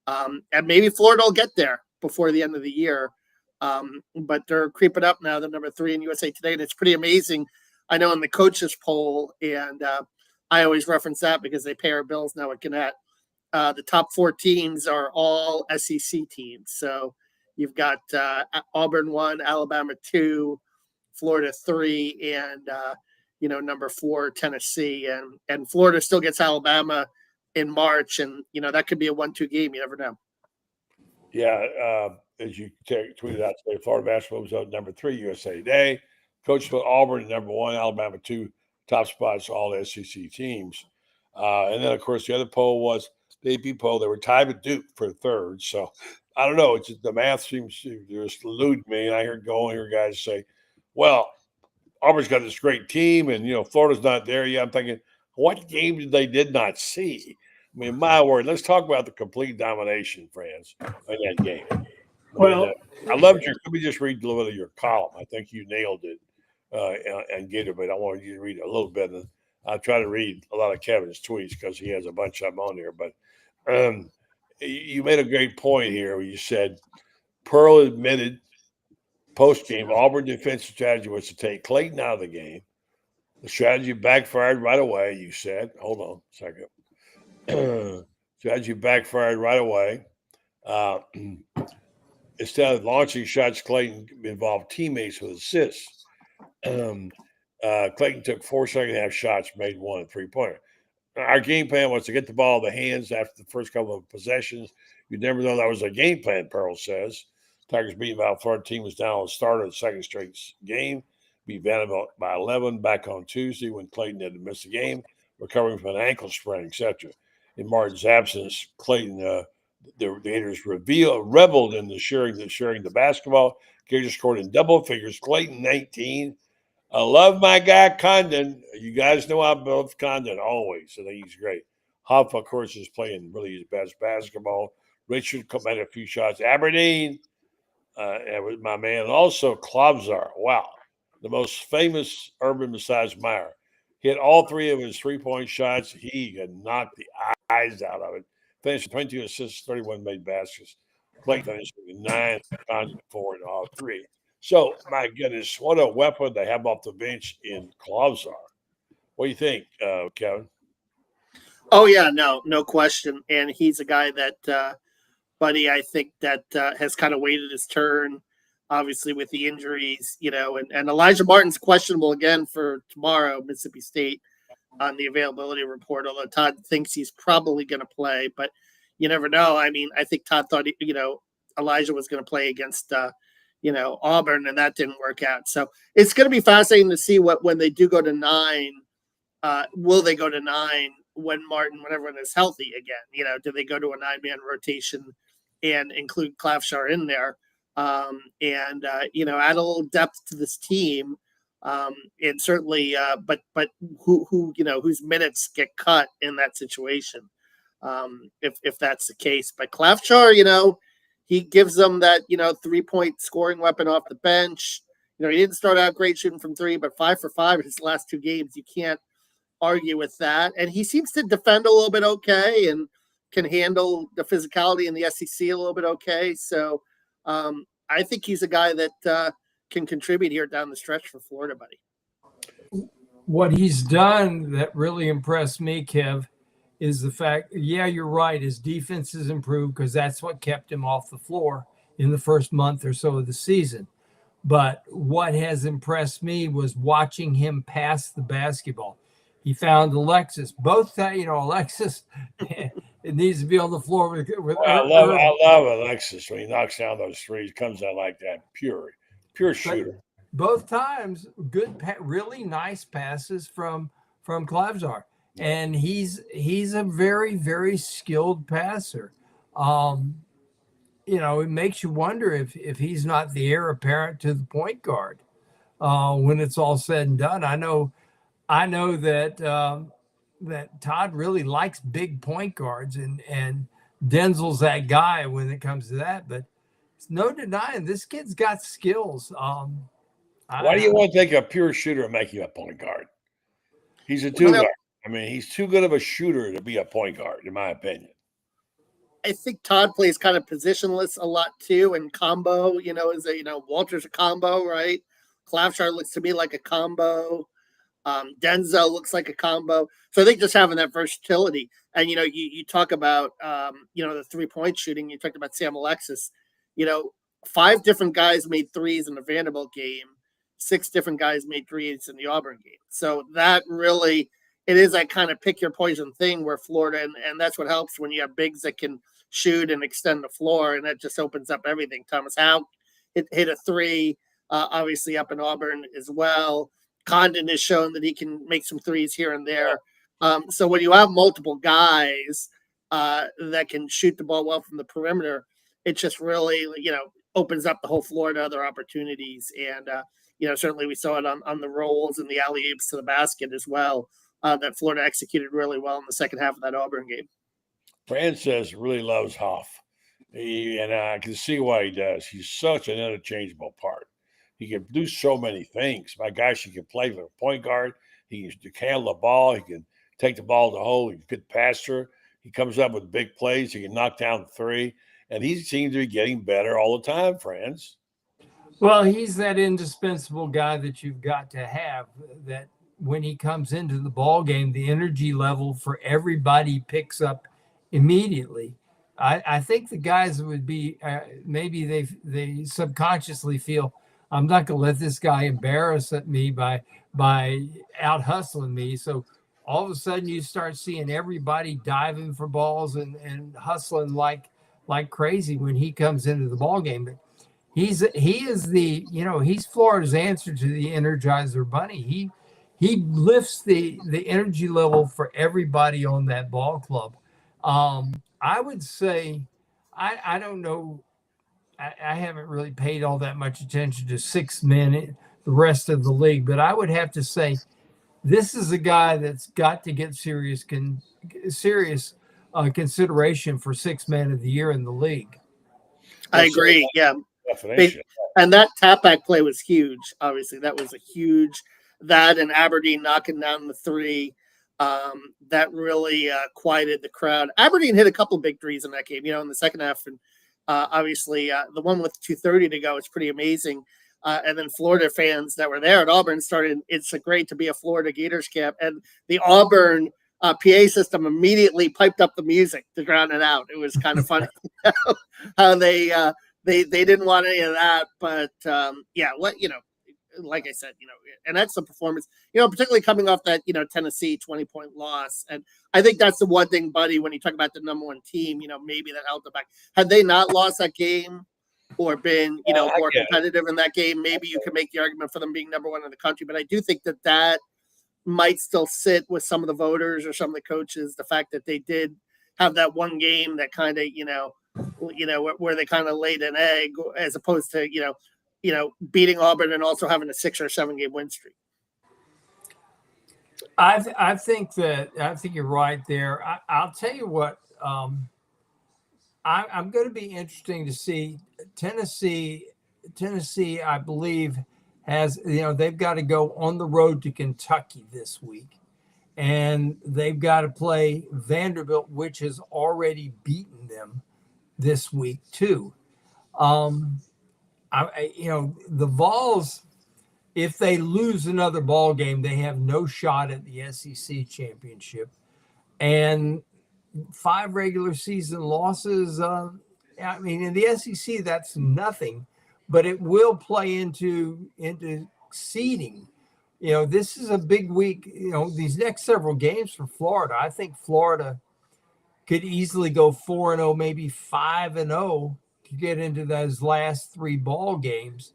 And maybe Florida will get there before the end of the year. But they're creeping up now. They're number 3 in USA Today. And it's pretty amazing. I know in the coaches poll, and I always reference that because they pay our bills now at Gannett. The top 4 teams are all SEC teams. So you've got Auburn 1, Alabama 2, Florida 3, and number 4 Tennessee. And Florida still gets Alabama in March, and that could be a 1-2 game. You never know. Yeah, as you tweeted out today, Florida basketball was out number 3 USA Today. Coach put Auburn number 1, Alabama 2. Top spots, all the SEC teams. And then, of course, the other poll was the AP poll. They were tied with Duke for 3rd. So, I don't know. It's just, the math seems to just elude me. And I hear guys say, well, Auburn's got this great team, and, Florida's not there yet. I'm thinking, what game did not see? I mean, my word, let's talk about the complete domination, friends, in that game. I loved let me just read a little bit of your column. I think you nailed it. And Gator, but I want you to read a little bit. And I'll try to read a lot of Kevin's tweets because he has a bunch of them on there. But you made a great point here where you said Pearl admitted post-game Auburn defensive strategy was to take Clayton out of the game. The strategy backfired right away, you said. Hold on a second. Strategy backfired right away. Instead of launching shots, Clayton involved teammates with assists. Clayton took 4 second-half shots, made 1 3-pointer. Our game plan was to get the ball in the hands after the first couple of possessions. You never know that was a game plan, Pearl says. Tigers beat Val Florida team was down on the start of the second straight game. Beat Vanderbilt by 11 back on Tuesday when Clayton had to miss a game, recovering from an ankle sprain, etc. In Martin's absence, Clayton, the Gators reveled in the sharing the basketball. Gators scored in double figures. Clayton 19. I love my guy Condon. You guys know I love Condon always. I think he's great. Huff, of course, is playing really his best basketball. Richard made a few shots. Aberdeen, and with my man. Also, Klobzar. Wow. The most famous Urban besides Meyer. Hit all 3 of his 3-point shots. He had knocked the eyes out of it. Finished 22 assists, 31 made baskets. Clayton finished with 9, Condon 4 in all 3. So, my goodness, what a weapon they have off the bench in Klobzar. What do you think, Kevin? Oh, yeah, no question. And he's a guy that, Buddy, I think that has kind of waited his turn, obviously, with the injuries, and Elijah Martin's questionable again for tomorrow, Mississippi State, on the availability report, although Todd thinks he's probably going to play. But you never know. I mean, I think Todd thought, Elijah was going to play against Auburn, and that didn't work out. So it's going to be fascinating to see when they do go to 9. Will they go to 9 when everyone is healthy again? Do they go to a 9-man rotation and include Klafshar in there? Add a little depth to this team. And certainly, but whose minutes get cut in that situation, if that's the case. But Klafshar, he gives them that 3-point scoring weapon off the bench. He didn't start out great shooting from 3, but 5 for 5 in his last 2 games. You can't argue with that. And he seems to defend a little bit okay and can handle the physicality in the SEC a little bit okay. So I think he's a guy that can contribute here down the stretch for Florida, Buddy. What he's done that really impressed me, Kev, is the fact, you're right, his defense has improved because that's what kept him off the floor in the first month or so of the season. But what has impressed me was watching him pass the basketball. He found Alexis. Both, Alexis it needs to be on the floor with I love Alexis when he knocks down those threes. Comes out like that, pure shooter. Both times, good, really nice passes from Klavzar, and he's a very, very skilled passer. It makes you wonder if he's not the heir apparent to the point guard when it's all said and done. I know that that Todd really likes big point guards, and Denzel's that guy when it comes to that. But it's no denying this kid's got skills. Why do you want to take a pure shooter and make him a point guard? He's a two guard. I mean, he's too good of a shooter to be a point guard, in my opinion. I think Todd plays kind of positionless a lot too, and combo. Walter's a combo, right? Klavzar looks to me like a combo. Denzel looks like a combo. So I think just having that versatility, and you talk about the 3-point shooting. You talked about Sam Alexis. 5 different guys made threes in the Vanderbilt game. 6 different guys made threes in the Auburn game. So that really, it is that kind of pick your poison thing where Florida, and that's what helps when you have bigs that can shoot and extend the floor, and that just opens up everything. Thomas Howe hit a 3, obviously up in Auburn as well. Condon has shown that he can make some threes here and there. So when you have multiple guys that can shoot the ball well from the perimeter, it just really, opens up the whole floor to other opportunities. And, certainly we saw it on the rolls and the alley-oops to the basket as well, that Florida executed really well in the second half of that Auburn game. Francis really loves Huff. And I can see why he does. He's such an interchangeable part. He can do so many things. My gosh, he can play for a point guard. He can handle the ball. He can take the ball to the hole. He's a good passer. He comes up with big plays. He can knock down 3. And he seems to be getting better all the time, friends. Well, he's that indispensable guy that you've got to have, that when he comes into the ball game, the energy level for everybody picks up immediately. I think the guys would be maybe they subconsciously feel, I'm not going to let this guy embarrass me by out hustling me. So all of a sudden you start seeing everybody diving for balls and hustling like crazy when he comes into the ball game. But he is he's Florida's answer to the Energizer Bunny. He lifts the energy level for everybody on that ball club. I would say, I don't know. I haven't really paid all that much attention to 6 men, the rest of the league, but I would have to say this is a guy that's got to get serious consideration for 6 man of the year in the league. I agree. Yeah. And that tap back play was huge. Obviously, that was a huge, that and Aberdeen knocking down the 3. That really quieted the crowd. Aberdeen hit a couple big threes in that game, in the second half. And obviously, the one with 2:30 to go is pretty amazing. And then Florida fans that were there at Auburn started, it's great to be a Florida Gators camp. And the Auburn PA system immediately piped up the music to drown it out. It was kind of funny how they didn't want any of that. But like I said, and that's the performance, particularly coming off that, Tennessee 20-point loss. And I think that's the one thing, Buddy, when you talk about the number 1 team, maybe that held them back. Had they not lost that game or been, more competitive in that game, maybe you could make the argument for them being number 1 in the country. But I do think that might still sit with some of the voters or some of the coaches, the fact that they did have that one game that kind of, where they kind of laid an egg, as opposed to, beating Auburn and also having a 6 or 7 game win streak. I think you're right there. I'll tell you what, I'm going to be interesting to see Tennessee, I believe, has, they've got to go on the road to Kentucky this week, and they've got to play Vanderbilt, which has already beaten them this week too. The Vols, if they lose another ball game, they have no shot at the SEC championship. And 5 regular season losses, in the SEC, that's nothing, but it will play into seeding this is a big week. These next several games for Florida. I think Florida could easily go 4-0, maybe 5-0 to get into those last 3 ball games.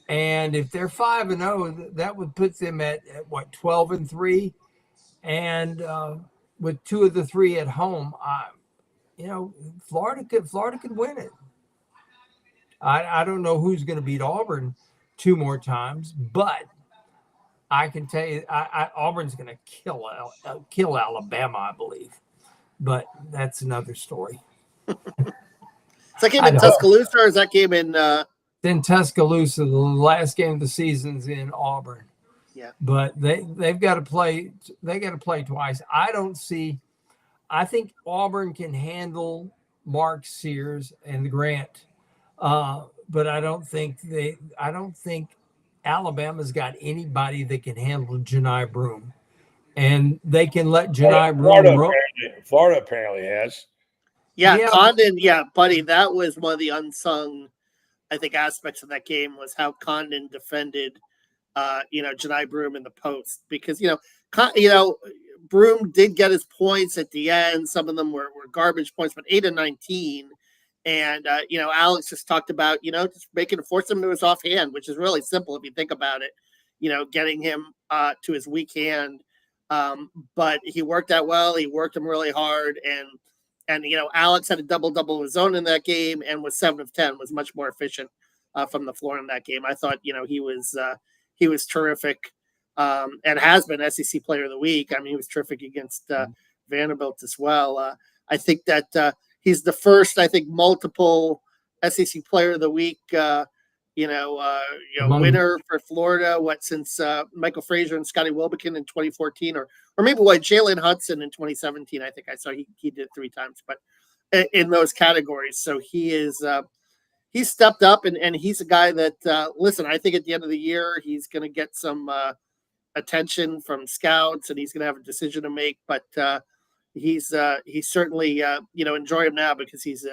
And if they're 5-0, that would put them at what, 12-3, and with 2 of the 3 at home, Florida could win it. I don't know who's going to beat Auburn 2 more times, but I can tell you, Auburn's going to kill Alabama, I believe. But that's another story. Is that game in Tuscaloosa, or is that game in? In Tuscaloosa, the last game of the season's in Auburn. Yeah. But they've got to play. They got to play twice. I think Auburn can handle Mark Sears and Grant, but I don't think Alabama's got anybody that can handle Janai Broome. And they can let Janai Broome. Florida apparently has. Yeah, Condon. Yeah, buddy, that was one of the unsung, I think, aspects of that game was how Condon defended, Janai Broome in the post, because Broome did get his points at the end. Some of them were garbage points, but 8 of 19. And Alex just talked about just force him to his offhand, which is really simple if you think about it. Getting him to his weak hand. But he worked that well. He worked him really hard, and Alex had a double of his own in that game, and was 7 of 10, was much more efficient from the floor in that game. I thought he was terrific, and has been SEC Player of the Week. I mean, he was terrific against Vanderbilt as well. I think that he's the first, multiple SEC Player of the Week winner for Florida, since Michael Frazier and Scotty Wilbekin in 2014, or maybe Jalen Hudson in 2017. I think I saw he did it 3 times, but in those categories. So he's stepped up, and he's a guy that, listen, I think at the end of the year, he's going to get some attention from scouts, and he's going to have a decision to make, but he's certainly, enjoy him now, because he is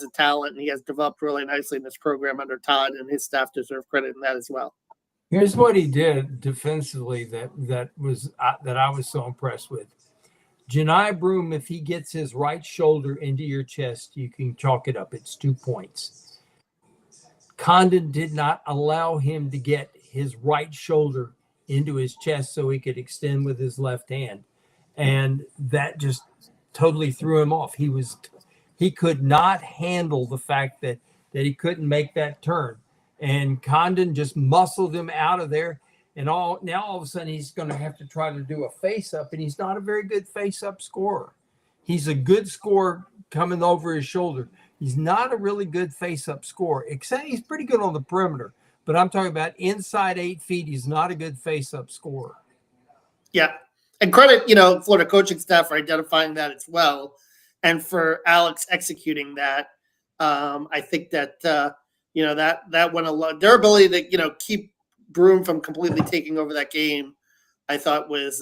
a talent, and he has developed really nicely in this program under Todd, and his staff deserve credit in that as well. Here's what he did defensively that I was so impressed with. Janai Broome, if he gets his right shoulder into your chest, you can chalk it up. It's 2 points. Condon did not allow him to get his right shoulder into his chest so he could extend with his left hand, and that just totally threw him off. He could not handle the fact that he couldn't make that turn. And Condon just muscled him out of there. And all of a sudden, he's going to have to try to do a face-up, and he's not a very good face-up scorer. He's a good scorer coming over his shoulder. He's not a really good face-up scorer, except he's pretty good on the perimeter. But I'm talking about inside 8 feet, he's not a good face-up scorer. Yeah. And credit, Florida coaching staff for identifying that as well, and for Alex executing that. I think that that went a lot. Their ability to keep Broome from completely taking over that game, I thought was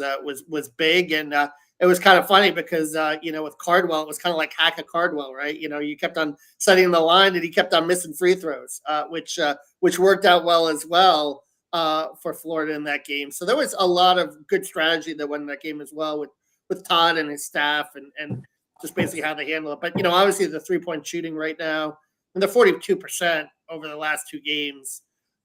big, and it was kind of funny because with Cardwell, it was kind of like hack a Cardwell, right? You kept on setting the line, and he kept on missing free throws, which worked out well as well for Florida in that game. So there was a lot of good strategy that went in that game as well with Todd and his staff, and just basically how they handle it. But obviously the 3-point shooting right now, and they're 42% over the last 2 games.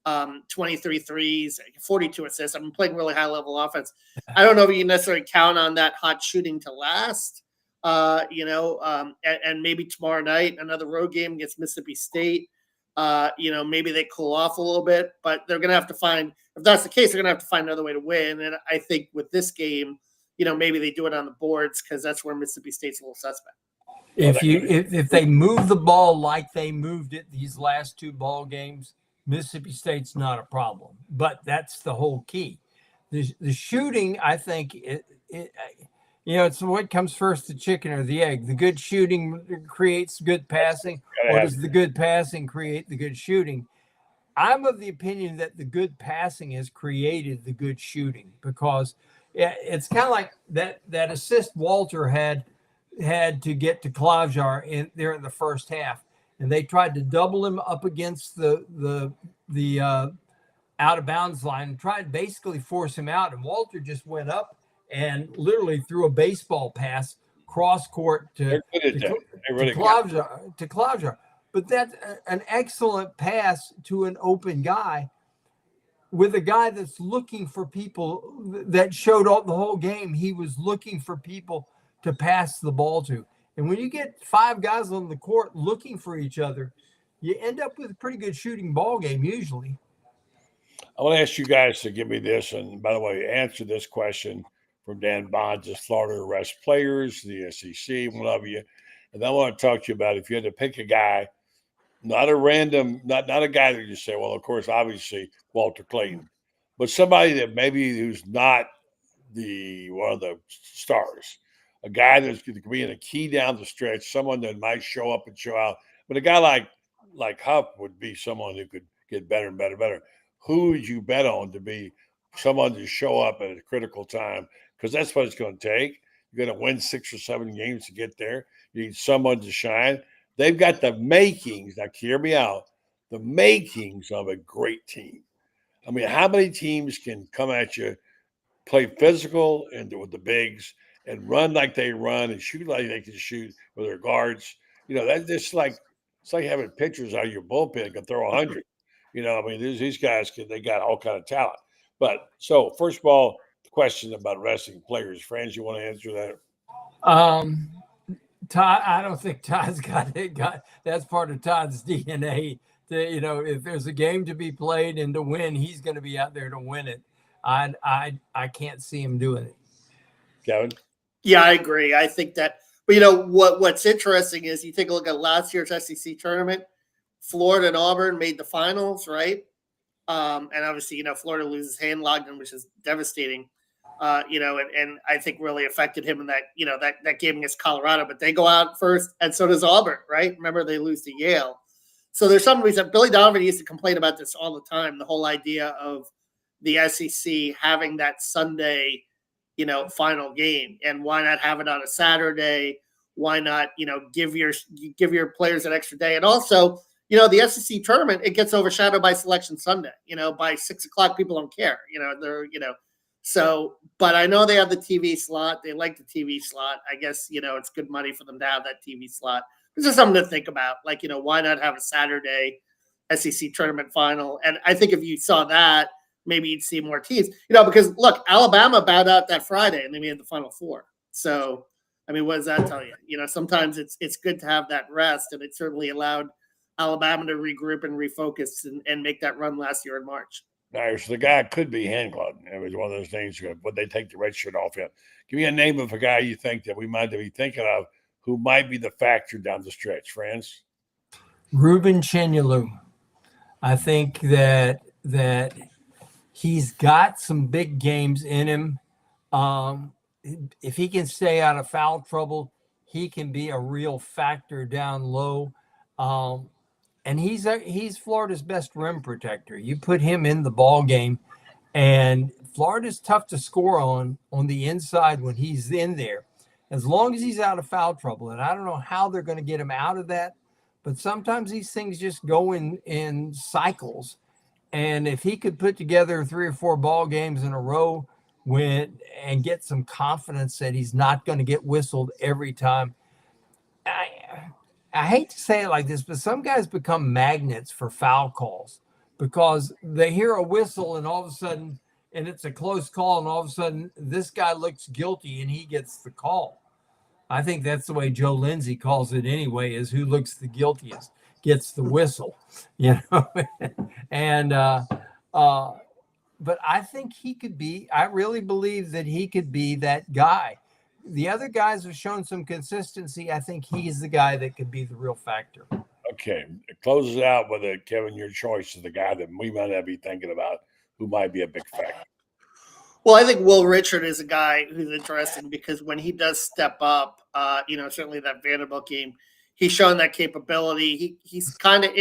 23 threes, 42 assists. I'm playing really high level offense. I don't know if you can necessarily count on that hot shooting to last, and maybe tomorrow night, another road game against Mississippi State. Maybe they cool off a little bit, but they're going to have to find, if that's the case, they're going to have to find another way to win. And I think with this game, maybe they do it on the boards, because that's where Mississippi State's a little suspect. If they move the ball like they moved it these last 2 ball games, Mississippi State's not a problem, but that's the whole key. The shooting, I think, it's what comes first, the chicken or the egg. The good shooting creates good passing, or does the good passing create the good shooting? I'm of the opinion that the good passing has created the good shooting, because it's kind of like that assist Walter had to get to Klavjar in the first half. And they tried to double him up against the out of bounds line and tried to basically force him out. And Walter just went up and literally threw a baseball pass cross court to Klavjar. But that's an excellent pass to an open guy, with a guy that's looking for people, that showed up the whole game. He was looking for people to pass the ball to. And when you get 5 guys on the court looking for each other, you end up with a pretty good shooting ball game usually. I want to ask you guys to give me this. And by the way, answer this question from Dan Bonds. Does Florida arrest players, the SEC, one of you? And I want to talk to you about if you had to pick a guy, not a random, not a guy that you say, well, of course, obviously Walter Clayton, but somebody that maybe who's not one of the stars, a guy that's going to be in a key down the stretch, someone that might show up and show out. But a guy like Huff would be someone who could get better and better. Who would you bet on to be someone to show up at a critical time? Because that's what it's going to take. You're going to win 6 or 7 games to get there. You need someone to shine. They've got the makings, now hear me out, the makings of a great team. I mean, how many teams can come at you, play physical and with the bigs, and run like they run and shoot like they can shoot with their guards? You know, that's just like, it's like having pitchers out of your bullpen can throw 100. You know, I mean, these guys, they got all kind of talent. But so, first of all, the question about resting players. Franz, you want to answer that? Todd, I don't think Todd's got that's part of Todd's DNA. If there's a game to be played and to win, he's going to be out there to win it. I can't see him doing it. Kevin? Yeah, I agree. I think that, but what's interesting is you take a look at last year's SEC tournament. Florida and Auburn made the finals, right? And obviously, Florida loses Hand-Logden, which is devastating. And I think really affected him in that, that game against Colorado, but they go out first, and so does Auburn, right? Remember, they lose to Yale. So there's some reason Billy Donovan used to complain about this all the time, the whole idea of the SEC having that Sunday, final game, and why not have it on a Saturday? Why not, give your players an extra day? And also, the SEC tournament, it gets overshadowed by Selection Sunday, by 6 o'clock, people don't care, So, but I know they have the TV slot. They like the TV slot. I guess, it's good money for them to have that TV slot. It's just something to think about. Like, why not have a Saturday SEC tournament final? And I think if you saw that, maybe you'd see more teams, because look, Alabama bowed out that Friday and they made the Final Four. So, I mean, what does that tell you? Sometimes it's good to have that rest, and it certainly allowed Alabama to regroup and refocus and make that run last year in March. Now, so the guy could be Hand-Logden. It was one of those things. Would they take the red shirt off him? Give me a name of a guy you think that we might be thinking of who might be the factor down the stretch, Franz. Ruben Chenyalu. I think that he's got some big games in him. If he can stay out of foul trouble, he can be a real factor down low. And he's Florida's best rim protector. You put him in the ball game, and Florida's tough to score on the inside when he's in there, as long as he's out of foul trouble. And I don't know how they're going to get him out of that, but sometimes these things just go in cycles. And if he could put together 3 or 4 ball games in a row and get some confidence that he's not going to get whistled every time. I hate to say it like this, but some guys become magnets for foul calls because they hear a whistle and all of a sudden, and it's a close call, and all of a sudden this guy looks guilty and he gets the call. I think that's the way Joe Lindsay calls it anyway, is who looks the guiltiest gets the whistle, and but I think he could be, I really believe that he could be that guy. The other guys have shown some consistency. I think he's the guy that could be the real factor. Okay. It closes out with Kevin, your choice is the guy that we might not be thinking about who might be a big factor. Well, I think Will Richard is a guy who's interesting because when he does step up, certainly that Vanderbilt game, he's shown that capability. He's kind of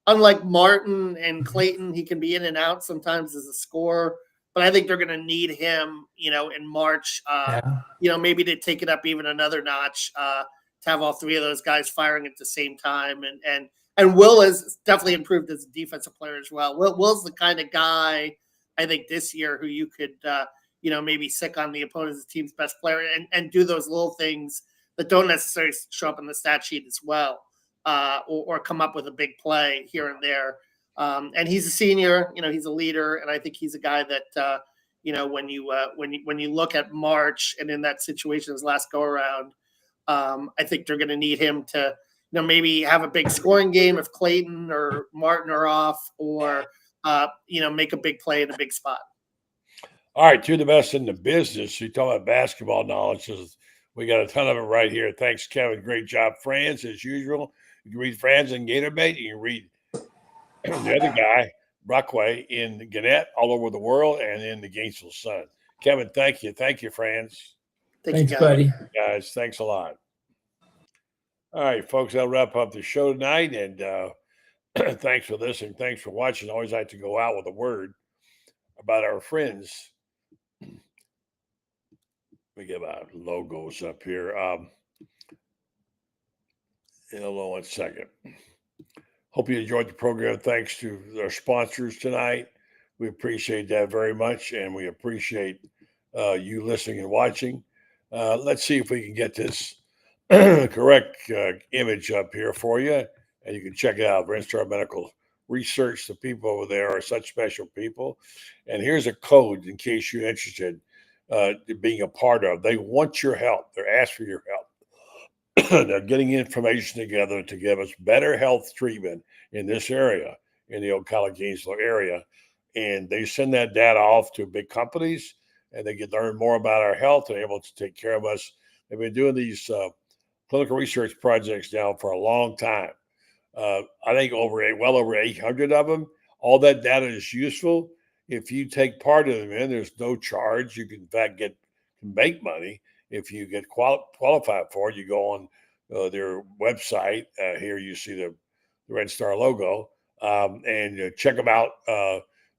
unlike Martin and Clayton, he can be in and out sometimes as a scorer. But I think they're going to need him, in March, maybe to take it up even another notch, to have all 3 of those guys firing at the same time. And And Will has definitely improved as a defensive player as well. Will's the kind of guy I think this year who you could maybe sick on the opponent's team's best player and do those little things that don't necessarily show up in the stat sheet as well, or come up with a big play here and there. And he's a senior, he's a leader, and I think he's a guy that when you look at March and in that situation his last go around, I think they're going to need him to maybe have a big scoring game if Clayton or Martin are off, or make a big play in a big spot. All right, two of the best in the business. You talk about basketball knowledge. We got a ton of it right here. Thanks, Kevin. Great job, Franz, as usual. You can read Franz in Gator Bait. You can read the other guy, Brockway, in Gannett, all over the world, and in the Gainesville Sun. Kevin, thank you. Thank you, Franz. Thanks, buddy. Guys, thanks a lot. All right, folks, that'll wrap up the show tonight. And thanks for listening. Thanks for watching. Always like to go out with a word about our friends. Let me get my logos up here. Hold on 1 second. Hope you enjoyed the program. Thanks to our sponsors tonight. We appreciate that very much, and we appreciate you listening and watching. Let's see if we can get this correct image up here for you, and you can check it out. Star Medical Research. The people over there are such special people. And here's a code in case you're interested in being a part of. They want your help. They're asking for your help. They're getting information together to give us better health treatment in this area, in the Ocala-Gainesville area. And they send that data off to big companies, and they get to learn more about our health and able to take care of us. They've been doing these clinical research projects now for a long time. I think well over 800 of them. All that data is useful. If you take part of them there's no charge. You can, in fact, can make money. If you get qualified for it, you go on their website. Here you see the Red Star logo, and check them out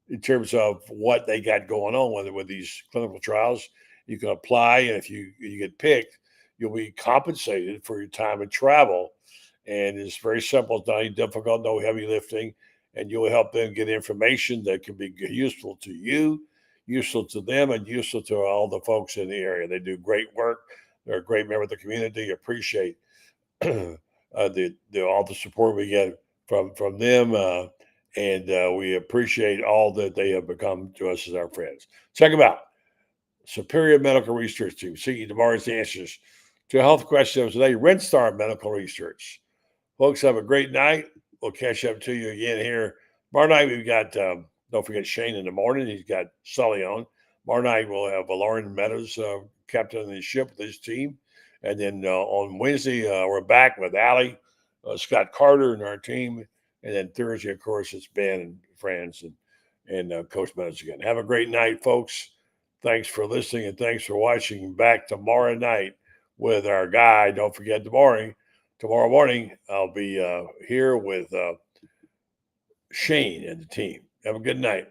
in terms of what they got going on with these clinical trials. You can apply, and if you get picked, you'll be compensated for your time and travel. And it's very simple. It's not any difficult, no heavy lifting, and you'll help them get information that can be useful to you, useful to them, and useful to all the folks in the area. They do great work. They're a great member of the community. Appreciate all the support we get from them, and we appreciate all that they have become to us as our friends. Check them out. Superior Medical Research Team, seeking tomorrow's answers to health questions today. Red Star Medical Research. Folks, have a great night. We'll catch up to you again here. Tomorrow night, we've got, don't forget Shane in the morning. He's got Sully on. Tomorrow night, we'll have Lauren Meadows, captain of the ship with his team. And then on Wednesday, we're back with Allie, Scott Carter, and our team. And then Thursday, of course, it's Ben and friends and Coach Meadows again. Have a great night, folks. Thanks for listening, and thanks for watching. Back tomorrow night with our guy. Don't forget tomorrow morning, I'll be here with Shane and the team. Have a good night.